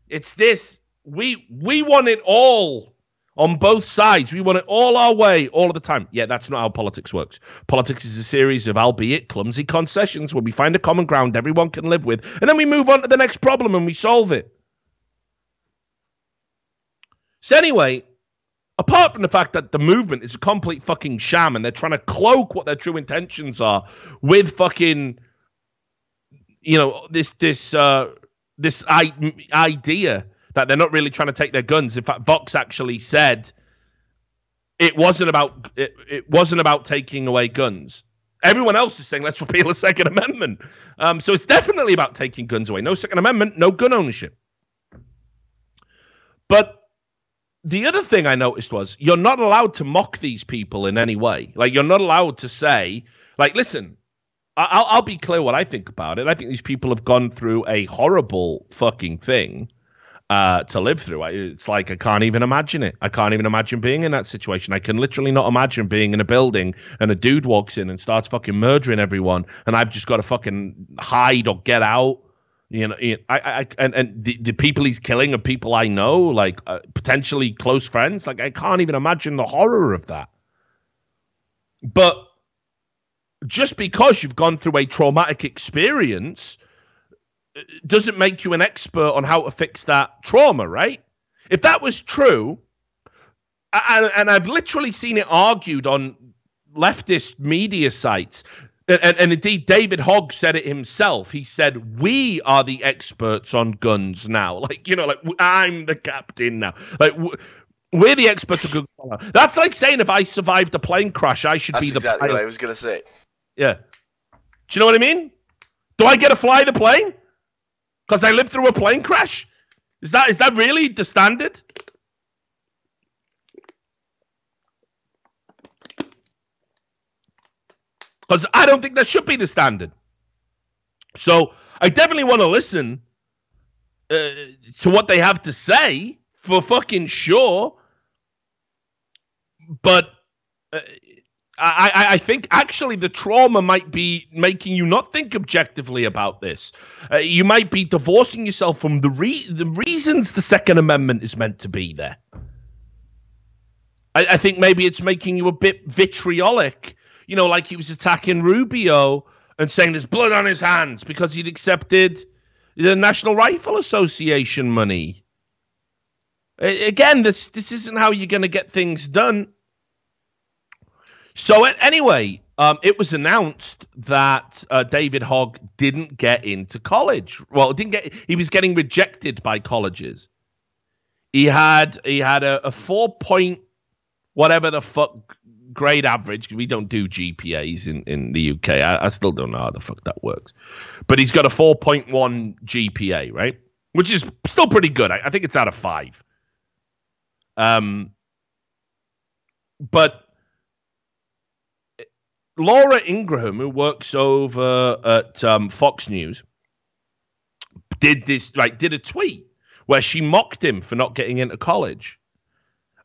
It's this. We want it all on both sides. We want it all our way, all of the time. Yeah, that's not how politics works. Politics is a series of, albeit clumsy, concessions where we find a common ground everyone can live with, and then we move on to the next problem and we solve it. So anyway, apart from the fact that the movement is a complete fucking sham and they're trying to cloak what their true intentions are with fucking, this idea that they're not really trying to take their guns. In fact, Vox actually said it wasn't about taking away guns. Everyone else is saying let's repeal the Second Amendment. So it's definitely about taking guns away. No Second Amendment, no gun ownership. But the other thing I noticed was you're not allowed to mock these people in any way. Like, you're not allowed to say, like, listen, I'll be clear what I think about it. I think these people have gone through a horrible fucking thing to live through. It's like I can't even imagine it. I can't even imagine being in that situation. I can literally not imagine being in a building and a dude walks in and starts fucking murdering everyone, and I've just got to fucking hide or get out. And the people he's killing are people I know, like potentially close friends. Like, I can't even imagine the horror of that. But just because you've gone through a traumatic experience doesn't make you an expert on how to fix that trauma, right? If that was true, and I've literally seen it argued on leftist media sites, and indeed David Hogg said it himself. He said, we are the experts on guns now. Like, like I'm the captain now. Like, we're the experts on guns. That's like saying if I survived a plane crash, I should be the pilot. That's exactly what I was going to say. Yeah. Do you know what I mean? Do I get to fly the plane? Because I lived through a plane crash? Is that really the standard? Because I don't think that should be the standard. So I definitely want to listen to what they have to say, for fucking sure. But I think actually the trauma might be making you not think objectively about this. You might be divorcing yourself from the reasons the Second Amendment is meant to be there. I think maybe it's making you a bit vitriolic. Like he was attacking Rubio and saying there's blood on his hands because he'd accepted the National Rifle Association money. Again, this isn't how you're going to get things done. So anyway, it was announced that David Hogg didn't get into college. Well, he was getting rejected by colleges. He had a 4 point whatever the fuck grade average. We don't do GPAs in the UK. I still don't know how the fuck that works. But he's got a 4.1 GPA, right? Which is still pretty good. I think it's out of 5. But Laura Ingraham, who works over at Fox News, did a tweet where she mocked him for not getting into college.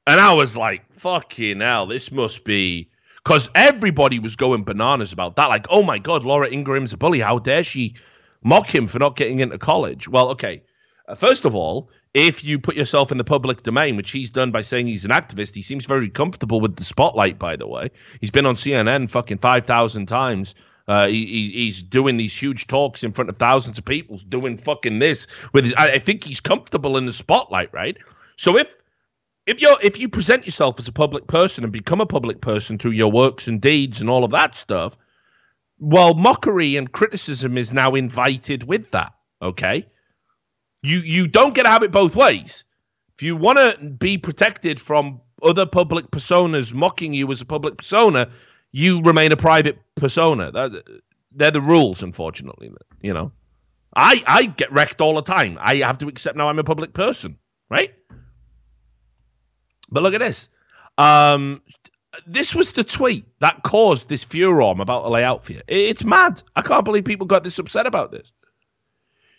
And I was like, fucking hell, this must be... Because everybody was going bananas about that. Like, oh my God, Laura Ingraham's a bully. How dare she mock him for not getting into college? Well, okay. First of all, if you put yourself in the public domain, which he's done by saying he's an activist, he seems very comfortable with the spotlight, by the way. He's been on CNN fucking 5,000 times. He's doing these huge talks in front of thousands of people, doing fucking this. I think he's comfortable in the spotlight, right? So if you present yourself as a public person and become a public person through your works and deeds and all of that stuff, well, mockery and criticism is now invited with that, okay? You don't get to have it both ways. If you want to be protected from other public personas mocking you as a public persona, you remain a private persona. They're the rules, unfortunately. I get wrecked all the time. I have to accept now I'm a public person, right? But look at this. This was the tweet that caused this furor I'm about to lay out for you. It's mad. I can't believe people got this upset about this.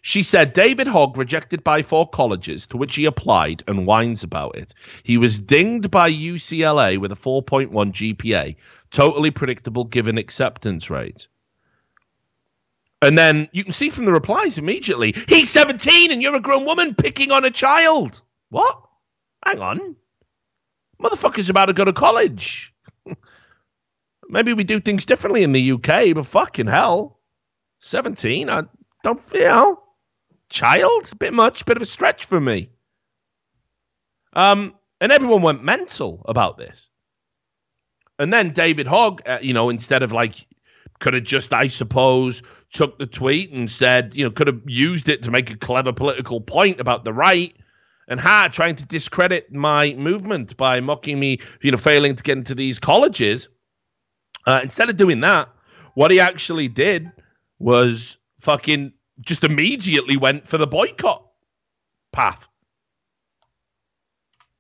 She said, David Hogg rejected by 4 colleges to which he applied and whines about it. He was dinged by UCLA with a 4.1 GPA. Totally predictable given acceptance rate. And then you can see from the replies immediately, he's 17 and you're a grown woman picking on a child. What? Hang on. Motherfucker's about to go to college. Maybe we do things differently in the UK, but fucking hell. 17? I don't feel... Child? A bit much, bit of a stretch for me. And everyone went mental about this. And then David Hogg, instead of could have just, I suppose, took the tweet and said, could have used it to make a clever political point about the right and trying to discredit my movement by mocking me, failing to get into these colleges. Instead of doing that, what he actually did was fucking just immediately went for the boycott path.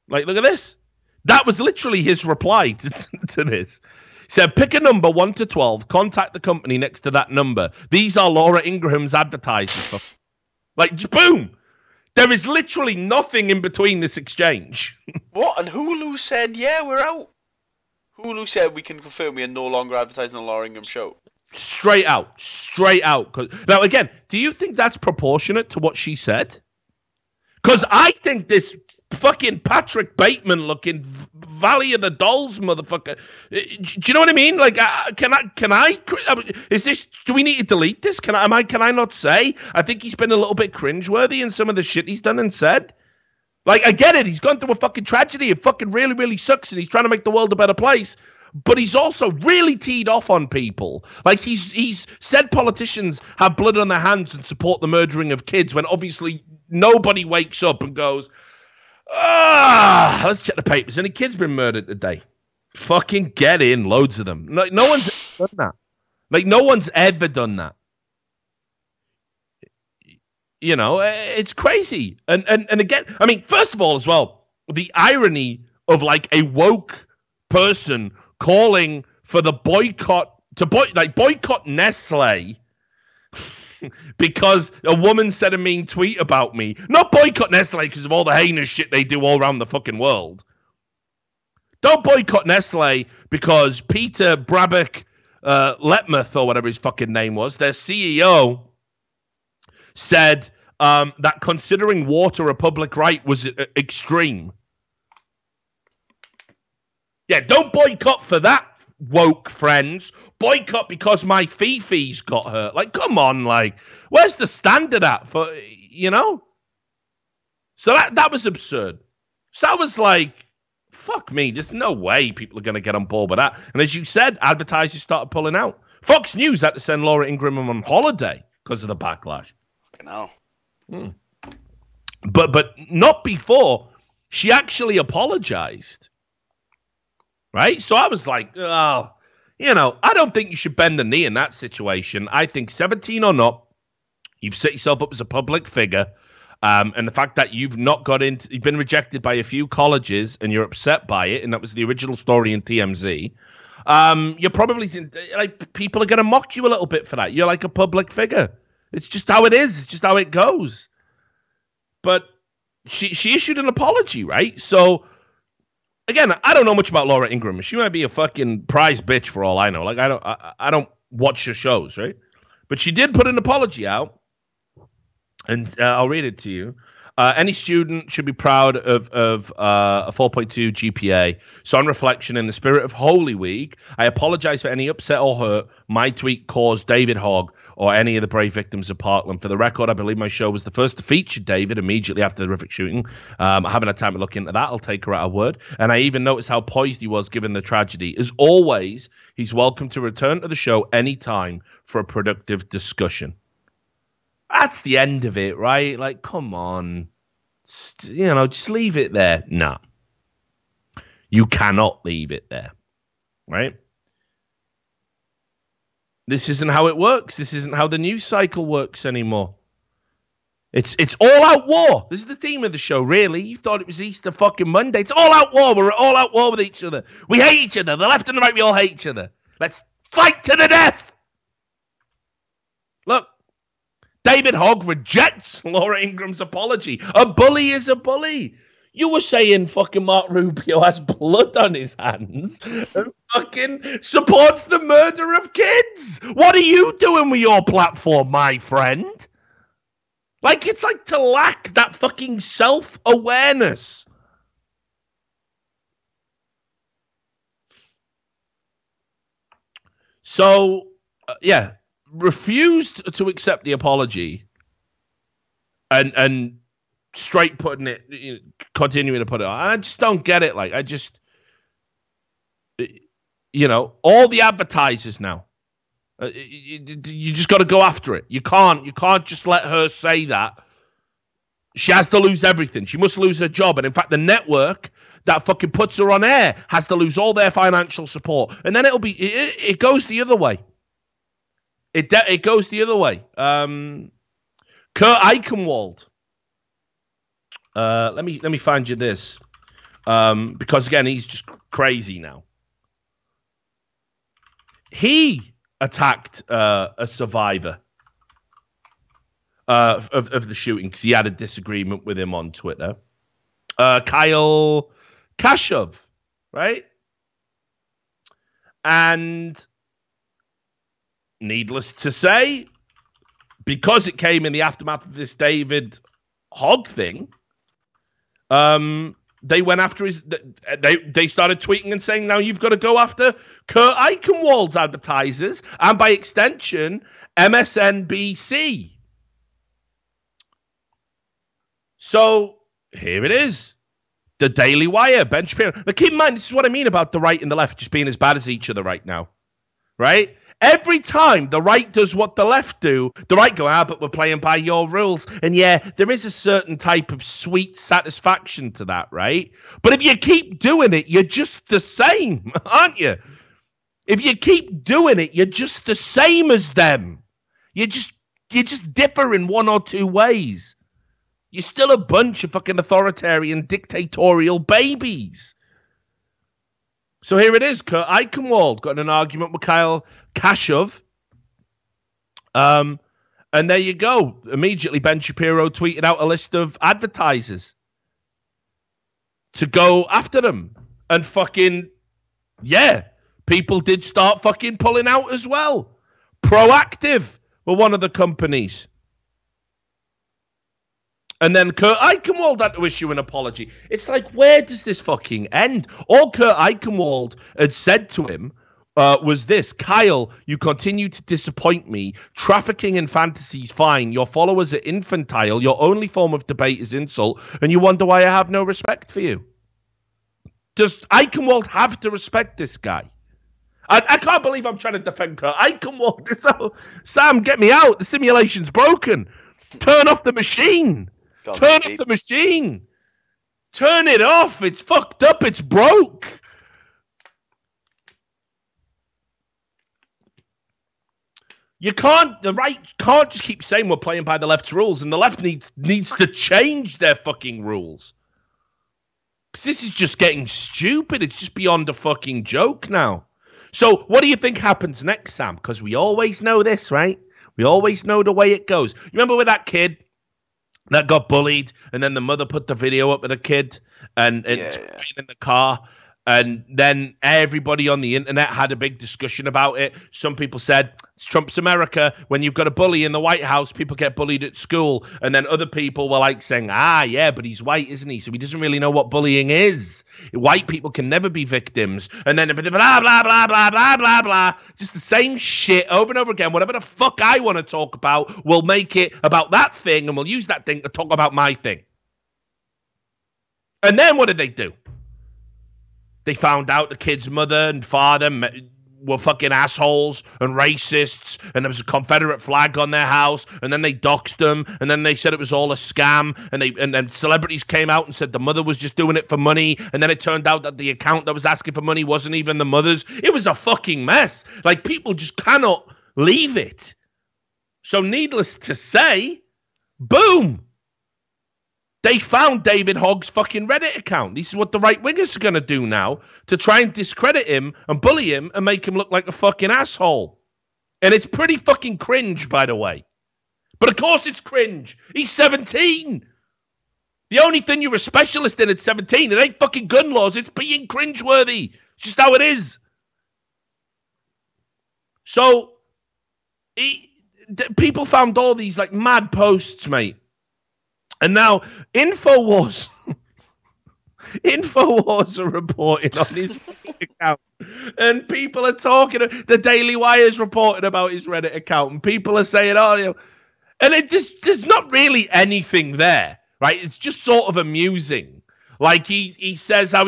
Look at this. That was literally his reply to this. He said, pick a number 1 to 12, contact the company next to that number. These are Laura Ingraham's advertisers. Just boom. There is literally nothing in between this exchange. What? And Hulu said, yeah, we're out. Hulu said we can confirm we are no longer advertising the Laura Ingraham show. Straight out. Now, again, do you think that's proportionate to what she said? Because I think this fucking Patrick Bateman looking Valley of the Dolls, motherfucker. Do you know what I mean? Like, can I? Is this? Do we need to delete this? Can I not say? I think he's been a little bit cringeworthy in some of the shit he's done and said. Like, I get it. He's gone through a fucking tragedy. It fucking really, really sucks, and he's trying to make the world a better place. But he's also really teed off on people. Like, he's said politicians have blood on their hands and support the murdering of kids when obviously nobody wakes up and goes, let's check the papers. Any kids been murdered today? Fucking get in, loads of them. No one's ever done that. Like, no one's ever done that. You know, it's crazy. And again, I mean, first of all, as well, the irony of like a woke person calling for the boycott Nestle because a woman said a mean tweet about me. Not boycott Nestle because of all the heinous shit they do all around the fucking world. Don't boycott Nestle because Peter Brabeck Letmuth, or whatever his fucking name was, their CEO, said that considering water a public right was extreme. Yeah, don't boycott for that, woke friends. Boycott because my Fifi's got hurt. Like, come on, like, where's the standard at for, you know? So that was absurd. So I was like, fuck me, there's no way people are going to get on board with that. And as you said, advertisers started pulling out. Fox News had to send Laura Ingraham on holiday because of the backlash. I know. But not before she actually apologized. Right? So I was like, oh, you know, I don't think you should bend the knee in that situation. I think 17 or not, you've set yourself up as a public figure. And the fact that you've been rejected by a few colleges and you're upset by it, and that was the original story in TMZ. You're probably like, people are going to mock you a little bit for that. You're like a public figure. It's just how it is. It's just how it goes. But she issued an apology, right? So, again, I don't know much about Laura Ingraham. She might be a fucking prize bitch for all I know. Like, I don't watch her shows, right? But she did put an apology out, and I'll read it to you. Any student should be proud of a 4.2 GPA. So on reflection, in the spirit of Holy Week, I apologize for any upset or hurt my tweet caused David Hogg or any of the brave victims of Parkland. For the record, I believe my show was the first to feature David immediately after the horrific shooting. I haven't had time to look into that. I'll take her at her word. And I even noticed how poised he was given the tragedy. As always, he's welcome to return to the show anytime for a productive discussion. That's the end of it, right? Like, come on. You know, just leave it there. No. You cannot leave it there, right? This isn't how it works. This isn't how the news cycle works anymore. It's all-out war. This is the theme of the show, really. You thought it was Easter fucking Monday. It's all-out war. We're all out war with each other. We hate each other. The left and the right, we all hate each other. Let's fight to the death. Look. David Hogg rejects Laura Ingraham's apology. A bully is a bully. You were saying fucking Mark Rubio has blood on his hands and fucking supports the murder of kids. What are you doing with your platform, my friend? Like, it's like to lack that fucking self-awareness. So, yeah. Refused to accept the apology and straight putting it, continuing to put it on. I just don't get it. Like, I just, you know, all the advertisers now, you just got to go after it. You can't just let her say that. She has to lose everything. She must lose her job. And in fact, the network that fucking puts her on air has to lose all their financial support. And then it goes the other way. It goes the other way. Kurt Eichenwald. Let me find you this. Because again, he's just crazy now. He attacked a survivor of the shooting because he had a disagreement with him on Twitter. Kyle Kashov, right? And needless to say, because it came in the aftermath of this David Hogg thing, they went after his. They started tweeting and saying, now you've got to go after Kurt Eichenwald's advertisers and by extension MSNBC. So here it is. The Daily Wire, Ben Shapiro. Now keep in mind, this is what I mean about the right and the left just being as bad as each other right now. Right? Every time the right does what the left do, the right go, but we're playing by your rules. And yeah, there is a certain type of sweet satisfaction to that, right? But if you keep doing it, you're just the same, aren't you? If you keep doing it, you're just the same as them. You just differ in one or two ways. You're still a bunch of fucking authoritarian, dictatorial babies. So here it is. Kurt Eichenwald got in an argument with Kyle Kashuv. And there you go. Immediately, Ben Shapiro tweeted out a list of advertisers to go after them. And fucking, yeah, people did start fucking pulling out as well. Proactive were one of the companies. And then Kurt Eichenwald had to issue an apology. It's like, where does this fucking end? All Kurt Eichenwald had said to him was this: Kyle, you continue to disappoint me. Trafficking in fantasy is fine. Your followers are infantile. Your only form of debate is insult. And you wonder why I have no respect for you. Does Eichenwald have to respect this guy? I can't believe I'm trying to defend Kurt Eichenwald. So, Sam, get me out. The simulation's broken. Turn off the machine. Turn off the machine. Turn it off. It's fucked up. It's broke. The right can't just keep saying we're playing by the left's rules, and the left needs to change their fucking rules. Because this is just getting stupid. It's just beyond a fucking joke now. So what do you think happens next, Sam? Because we always know this, right? We always know the way it goes. You remember with that kid that got bullied, and then the mother put the video up of the kid and in the car, and then everybody on the internet had a big discussion about it. Some people said it's Trump's America. When you've got a bully in the White House, people get bullied at school. And then other people were like saying, yeah, but he's white, isn't he? So he doesn't really know what bullying is. White people can never be victims. And then blah, blah, blah, blah, blah, blah, blah, blah. Just the same shit over and over again. Whatever the fuck I want to talk about, we'll make it about that thing, and we'll use that thing to talk about my thing. And then what did they do? They found out the kid's mother and father were fucking assholes and racists, and there was a Confederate flag on their house, and then they doxed them, and then they said it was all a scam, and then celebrities came out and said the mother was just doing it for money, and then it turned out that the account that was asking for money wasn't even the mother's. It was a fucking mess. Like, people just cannot leave it. So needless to say, boom! They found David Hogg's fucking Reddit account. This is what the right-wingers are going to do now to try and discredit him and bully him and make him look like a fucking asshole. And it's pretty fucking cringe, by the way. But of course it's cringe. He's 17. The only thing you're a specialist in at 17, it ain't fucking gun laws. It's being cringeworthy. It's just how it is. So, people found all these like mad posts, mate. And now, InfoWars are reporting on his account. And people are talking. The Daily Wire is reporting about his Reddit account. And people are saying, and there's not really anything there, right? It's just sort of amusing. Like, he says how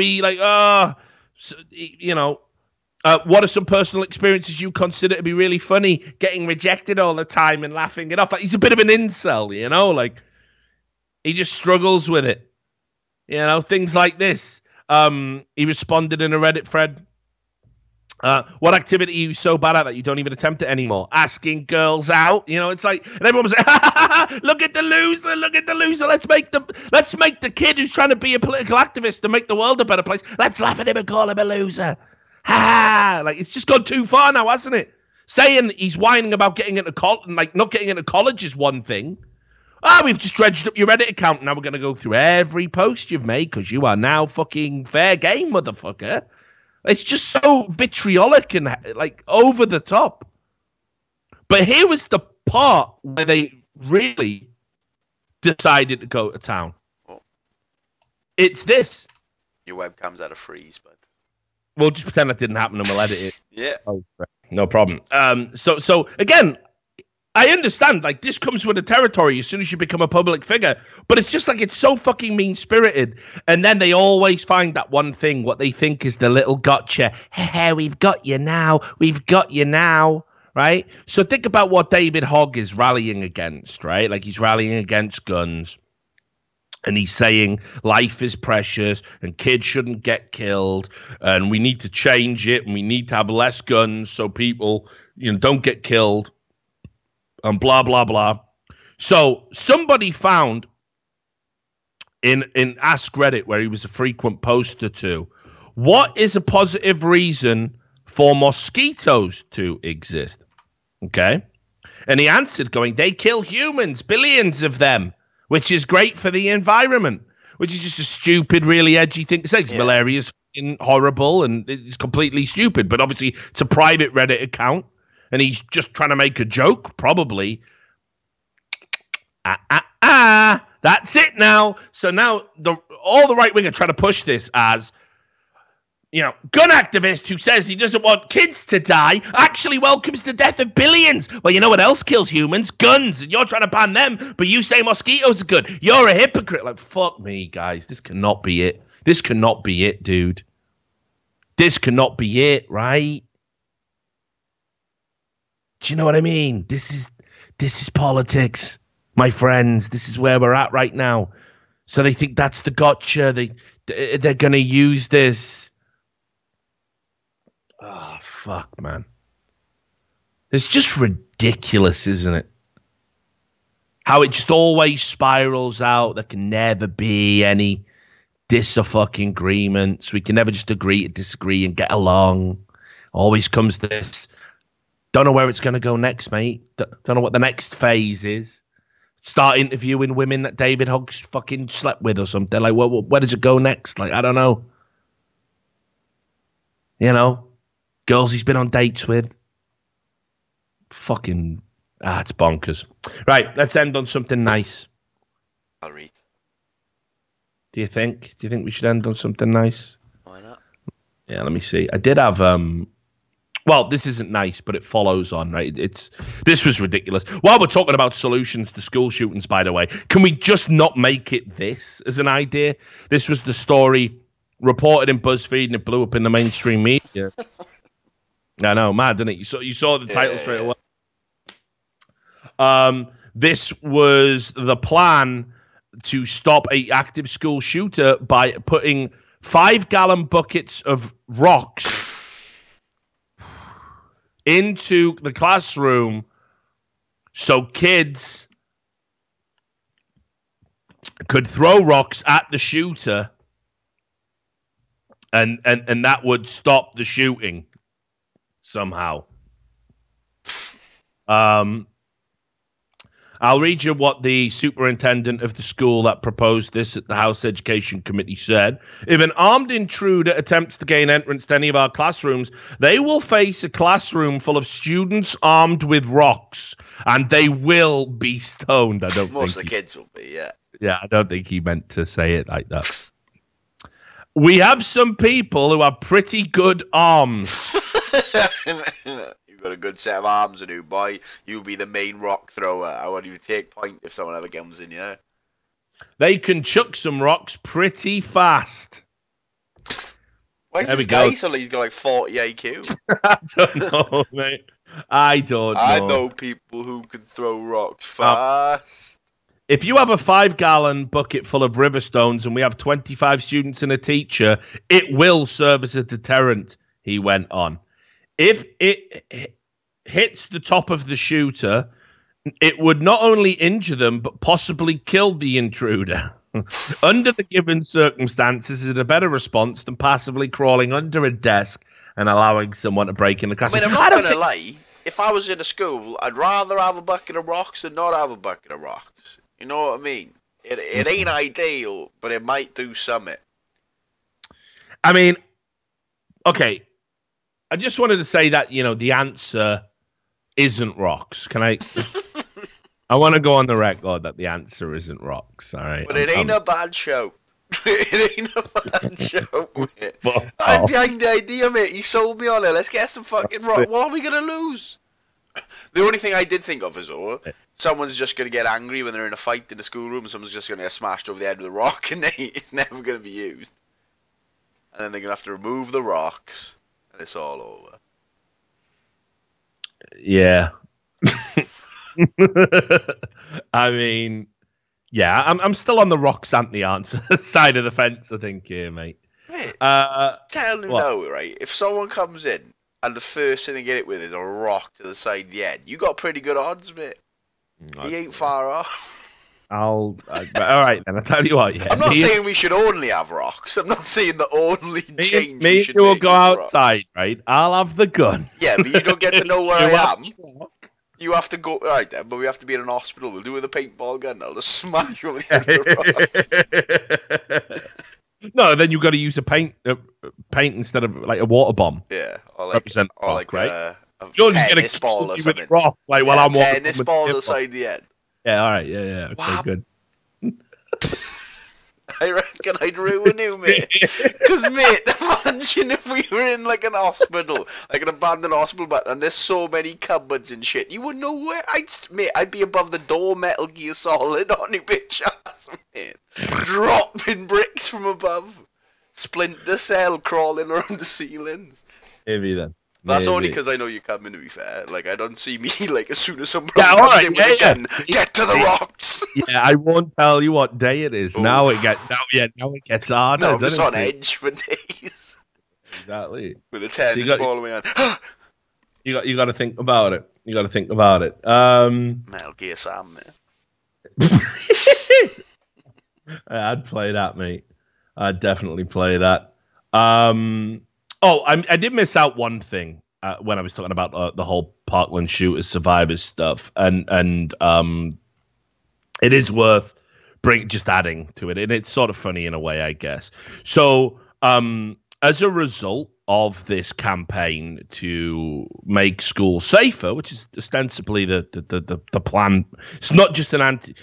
what are some personal experiences you consider to be really funny? Getting rejected all the time and laughing it off. Like, he's a bit of an incel, like... He just struggles with it. Things like this. He responded in a Reddit thread. What activity are you so bad at that you don't even attempt it anymore? Asking girls out. It's like, and everyone was like, look at the loser, look at the loser. Let's make the kid who's trying to be a political activist to make the world a better place. Let's laugh at him and call him a loser. Ha! Like, it's just gone too far now, hasn't it? Saying he's whining about getting into college, like not getting into college is one thing. We've just dredged up your Reddit account. Now we're going to go through every post you've made because you are now fucking fair game, motherfucker. It's just so vitriolic and like over the top. But here was the part where they really decided to go to town. It's this. Your webcam's out of freeze, but we'll just pretend that didn't happen and we'll edit it. yeah. Oh, no problem. So again, I understand, like, this comes with the territory as soon as you become a public figure, but it's just like, it's so fucking mean-spirited. And then they always find that one thing, what they think is the little gotcha. Hey, we've got you now. We've got you now, right? So think about what David Hogg is rallying against, right? Like, he's rallying against guns. And he's saying life is precious and kids shouldn't get killed and we need to change it and we need to have less guns so people, don't get killed. And blah, blah, blah. So somebody found in Ask Reddit, where he was a frequent poster to, what is a positive reason for mosquitoes to exist? Okay. And he answered going, they kill humans, billions of them, which is great for the environment, which is just a stupid, really edgy thing to say. Yeah. Malaria is horrible and it's completely stupid. But obviously it's a private Reddit account. And he's just trying to make a joke, probably. That's it now. So now all the right wing are trying to push this as, gun activist who says he doesn't want kids to die actually welcomes the death of billions. Well, you know what else kills humans? Guns. And you're trying to ban them, but you say mosquitoes are good. You're a hypocrite. Like, fuck me, guys. This cannot be it. This cannot be it, dude. This cannot be it, right? Do you know what I mean? This is politics, my friends. This is where we're at right now. So they think that's the gotcha. They're going to use this. Oh, fuck, man. It's just ridiculous, isn't it? How it just always spirals out. There can never be any fucking agreements. We can never just agree to disagree and get along. Always comes this. Don't know where it's going to go next, mate. Don't know what the next phase is. Start interviewing women that David Hogg's fucking slept with or something. Like, where does it go next? Like, I don't know. Girls he's been on dates with. Fucking, it's bonkers. Right, let's end on something nice. I'll read. Do you think we should end on something nice? Why not? Yeah, let me see. I did have, well, this isn't nice, but it follows on, right? This was ridiculous. While we're talking about solutions to school shootings, by the way, can we just not make it this as an idea? This was the story reported in BuzzFeed and it blew up in the mainstream media. I know, mad, didn't it? You saw the title straight away. This was the plan to stop an active school shooter by putting 5-gallon buckets of rocks into the classroom so kids could throw rocks at the shooter and that would stop the shooting somehow. I'll read you what the superintendent of the school that proposed this at the House Education Committee said. If an armed intruder attempts to gain entrance to any of our classrooms, they will face a classroom full of students armed with rocks, and they will be stoned. Most of the kids will be, yeah. Yeah, I don't think he meant to say it like that. We have some people who have pretty good arms. Got a good set of arms, and boy, you'll be the main rock thrower. I won't even take point if someone ever comes in here. They can chuck some rocks pretty fast. Why is this guy suddenly he's got like 40 IQ? I don't know, mate. I don't know. I know people who can throw rocks fast. If you have a 5-gallon bucket full of river stones and we have 25 students and a teacher, it will serve as a deterrent, he went on. If it hits the top of the shooter, it would not only injure them, but possibly kill the intruder. Under the given circumstances, it's a better response than passively crawling under a desk and allowing someone to break in the classroom. I mean, I'm not going to lie. If I was in a school, I'd rather have a bucket of rocks than not have a bucket of rocks. You know what I mean? It ain't ideal, but it might do something. I mean, okay. I just wanted to say that, the answer isn't rocks. Can I? I want to go on the record that the answer isn't rocks. All right. But it ain't a bad show. It ain't a bad show, mate. Fuck I'm off. behind the idea, mate. You sold me on it. Let's get some fucking rock. What are we gonna lose? The only thing I did think of is, someone's just gonna get angry when they're in a fight in the schoolroom. Someone's just gonna get smashed over the head with a rock, and it's never gonna be used. And then they're gonna have to remove the rocks, and it's all over. Yeah. I mean, yeah, I'm still on the rocks aren't the answer side of the fence, I think, here, mate. Mate, Uh, tell me what? now, right? If someone comes in and the first thing they get it with is a rock to the side of the head, you got pretty good odds, mate. He ain't far off. all right, then, I'll tell you what, yeah. I'm not saying we should only have rocks. I'm not saying the only change Me we and should you will make go is rocks. outside, right? I'll have the gun. Yeah, but you don't get to know where You I have am. the rock. You have to go right then, but we have to be in an hospital. We'll do it with a paintball gun. I'll just smash you over the head with a rock. No, then you've got to use a paint instead of like a water bomb. Yeah, or like, Represent or rock, like right? a You're just gonna tennis ball kill or you something. with rock, like while Yeah, I'm walking. tennis with ball to the the side of the head. Yeah, all right, yeah, okay, Wow. good. I reckon I'd ruin you, mate. Because, mate, imagine if we were in, like, an hospital, like an abandoned hospital, and there's so many cupboards and shit, you wouldn't know where. I'd be above the door, Metal Gear Solid on you, bitch ass, mate. Dropping bricks from above. Splinter Cell crawling around the ceilings. Maybe then. That's Maybe. only because I know you're coming, to be fair. Like, I don't see me, like, as soon as someone Yeah, comes alright, in with yeah, a gun, yeah. get to the rocks! Yeah, I won't tell you what day it is. Ooh. Now it gets harder. No, I'm just doesn't on it? edge for days. Exactly. With a tennis got- ball in my hand. You got to think about it. You got to think about it. Metal Gear Sam, man. I'd play that, mate. I'd definitely play that. I did miss out one thing when I was talking about the whole Parkland shooters survivors stuff, and it is worth just adding to it, and it's sort of funny in a way, I guess. So, as a result of this campaign to make schools safer, which is ostensibly the plan, it's not just an anti,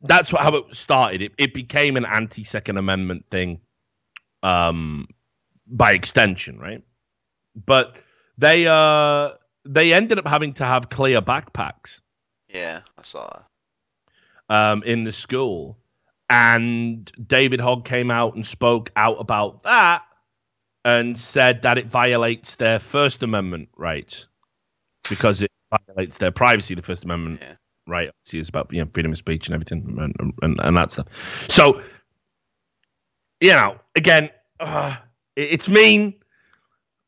that's how it started. It became an anti-Second Amendment thing, by extension, right? But they ended up having to have clear backpacks. Yeah, I saw that. In the school, and David Hogg came out and spoke out about that and said that it violates their First Amendment rights because it violates their privacy. The First Amendment right, obviously, is about freedom of speech and everything and that stuff. So, again, it's mean.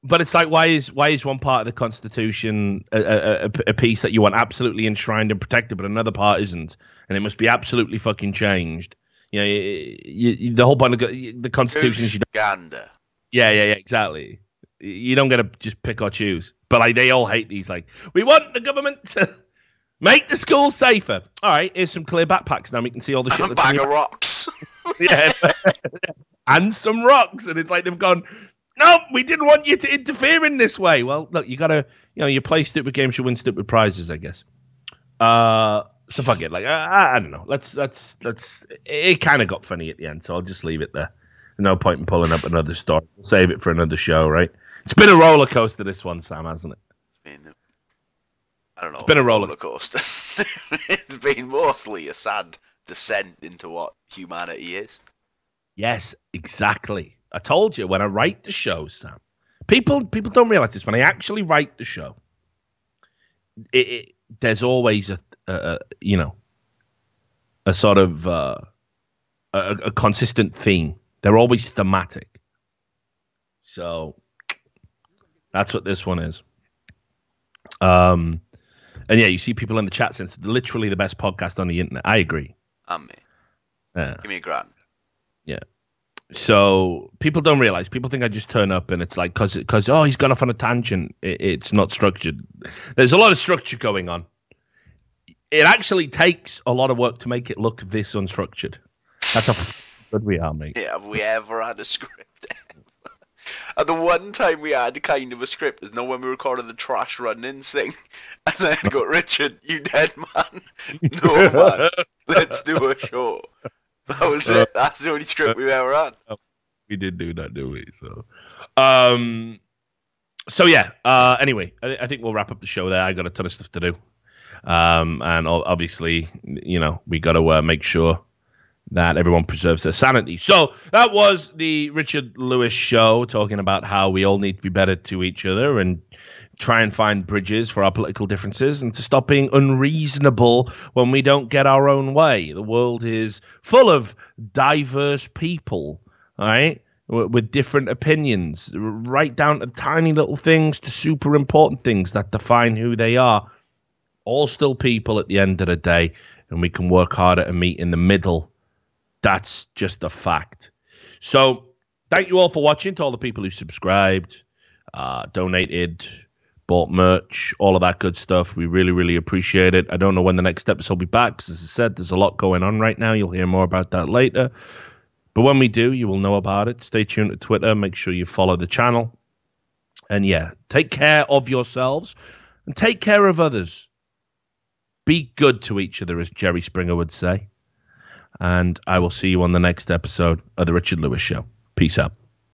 But it's like, why is one part of the Constitution a piece that you want absolutely enshrined and protected, but another part isn't, and it must be absolutely fucking changed? The whole point of the Constitution is Gander. Yeah, exactly. You don't get to just pick or choose. But like, they all hate these. Like, we want the government to make the schools safer. All right, here's some clear backpacks. Now we can see all the shit. And a bag of rocks. Yeah, and some rocks, and it's like they've gone. No, we didn't want you to interfere in this way. Well, look, you gotta, you play stupid games, you win stupid prizes, I guess. So fuck it. Like, I don't know. Let's. It kind of got funny at the end, so I'll just leave it there. No point in pulling up another story. We'll save it for another show, right? It's been a roller coaster, this one, Sam, hasn't it? I don't know. It's been a roller coaster. It's been mostly a sad descent into what humanity is. Yes, exactly. I told you, when I write the show, Sam, people don't realize this. When I actually write the show, there's always a sort of a consistent theme. They're always thematic. So that's what this one is. And yeah, you see people in the chat saying it's literally the best podcast on the internet. I agree. And me. Give me a grand. Yeah. So people don't realize. People think I just turn up and it's like because he's gone off on a tangent. It's not structured. There's a lot of structure going on. It actually takes a lot of work to make it look this unstructured. That's how good we are, mate. Yeah, have we ever had a script? And the one time we had kind of a script is when we recorded the Trash Run-Ins thing. And I go, Richard, you dead man? No, man. Let's do a show. That was it. That's the only script we've ever had. We did do that, didn't we? So yeah. Anyway, I think we'll wrap up the show there. I got a ton of stuff to do, and obviously, we got to make sure that everyone preserves their sanity. So that was the Richard Lewis Show, talking about how we all need to be better to each other and try and find bridges for our political differences and to stop being unreasonable when we don't get our own way. The world is full of diverse people, all right, with different opinions, right down to tiny little things to super important things that define who they are. All still people at the end of the day, and we can work harder to meet in the middle. That's just a fact. So thank you all for watching, to all the people who subscribed, donated, bought merch, all of that good stuff. We really, really appreciate it. I don't know when the next episode will be back, because as I said, there's a lot going on right now. You'll hear more about that later. But when we do, you will know about it. Stay tuned to Twitter. Make sure you follow the channel. And yeah, take care of yourselves and take care of others. Be good to each other, as Jerry Springer would say. And I will see you on the next episode of The Richard Lewis Show. Peace out.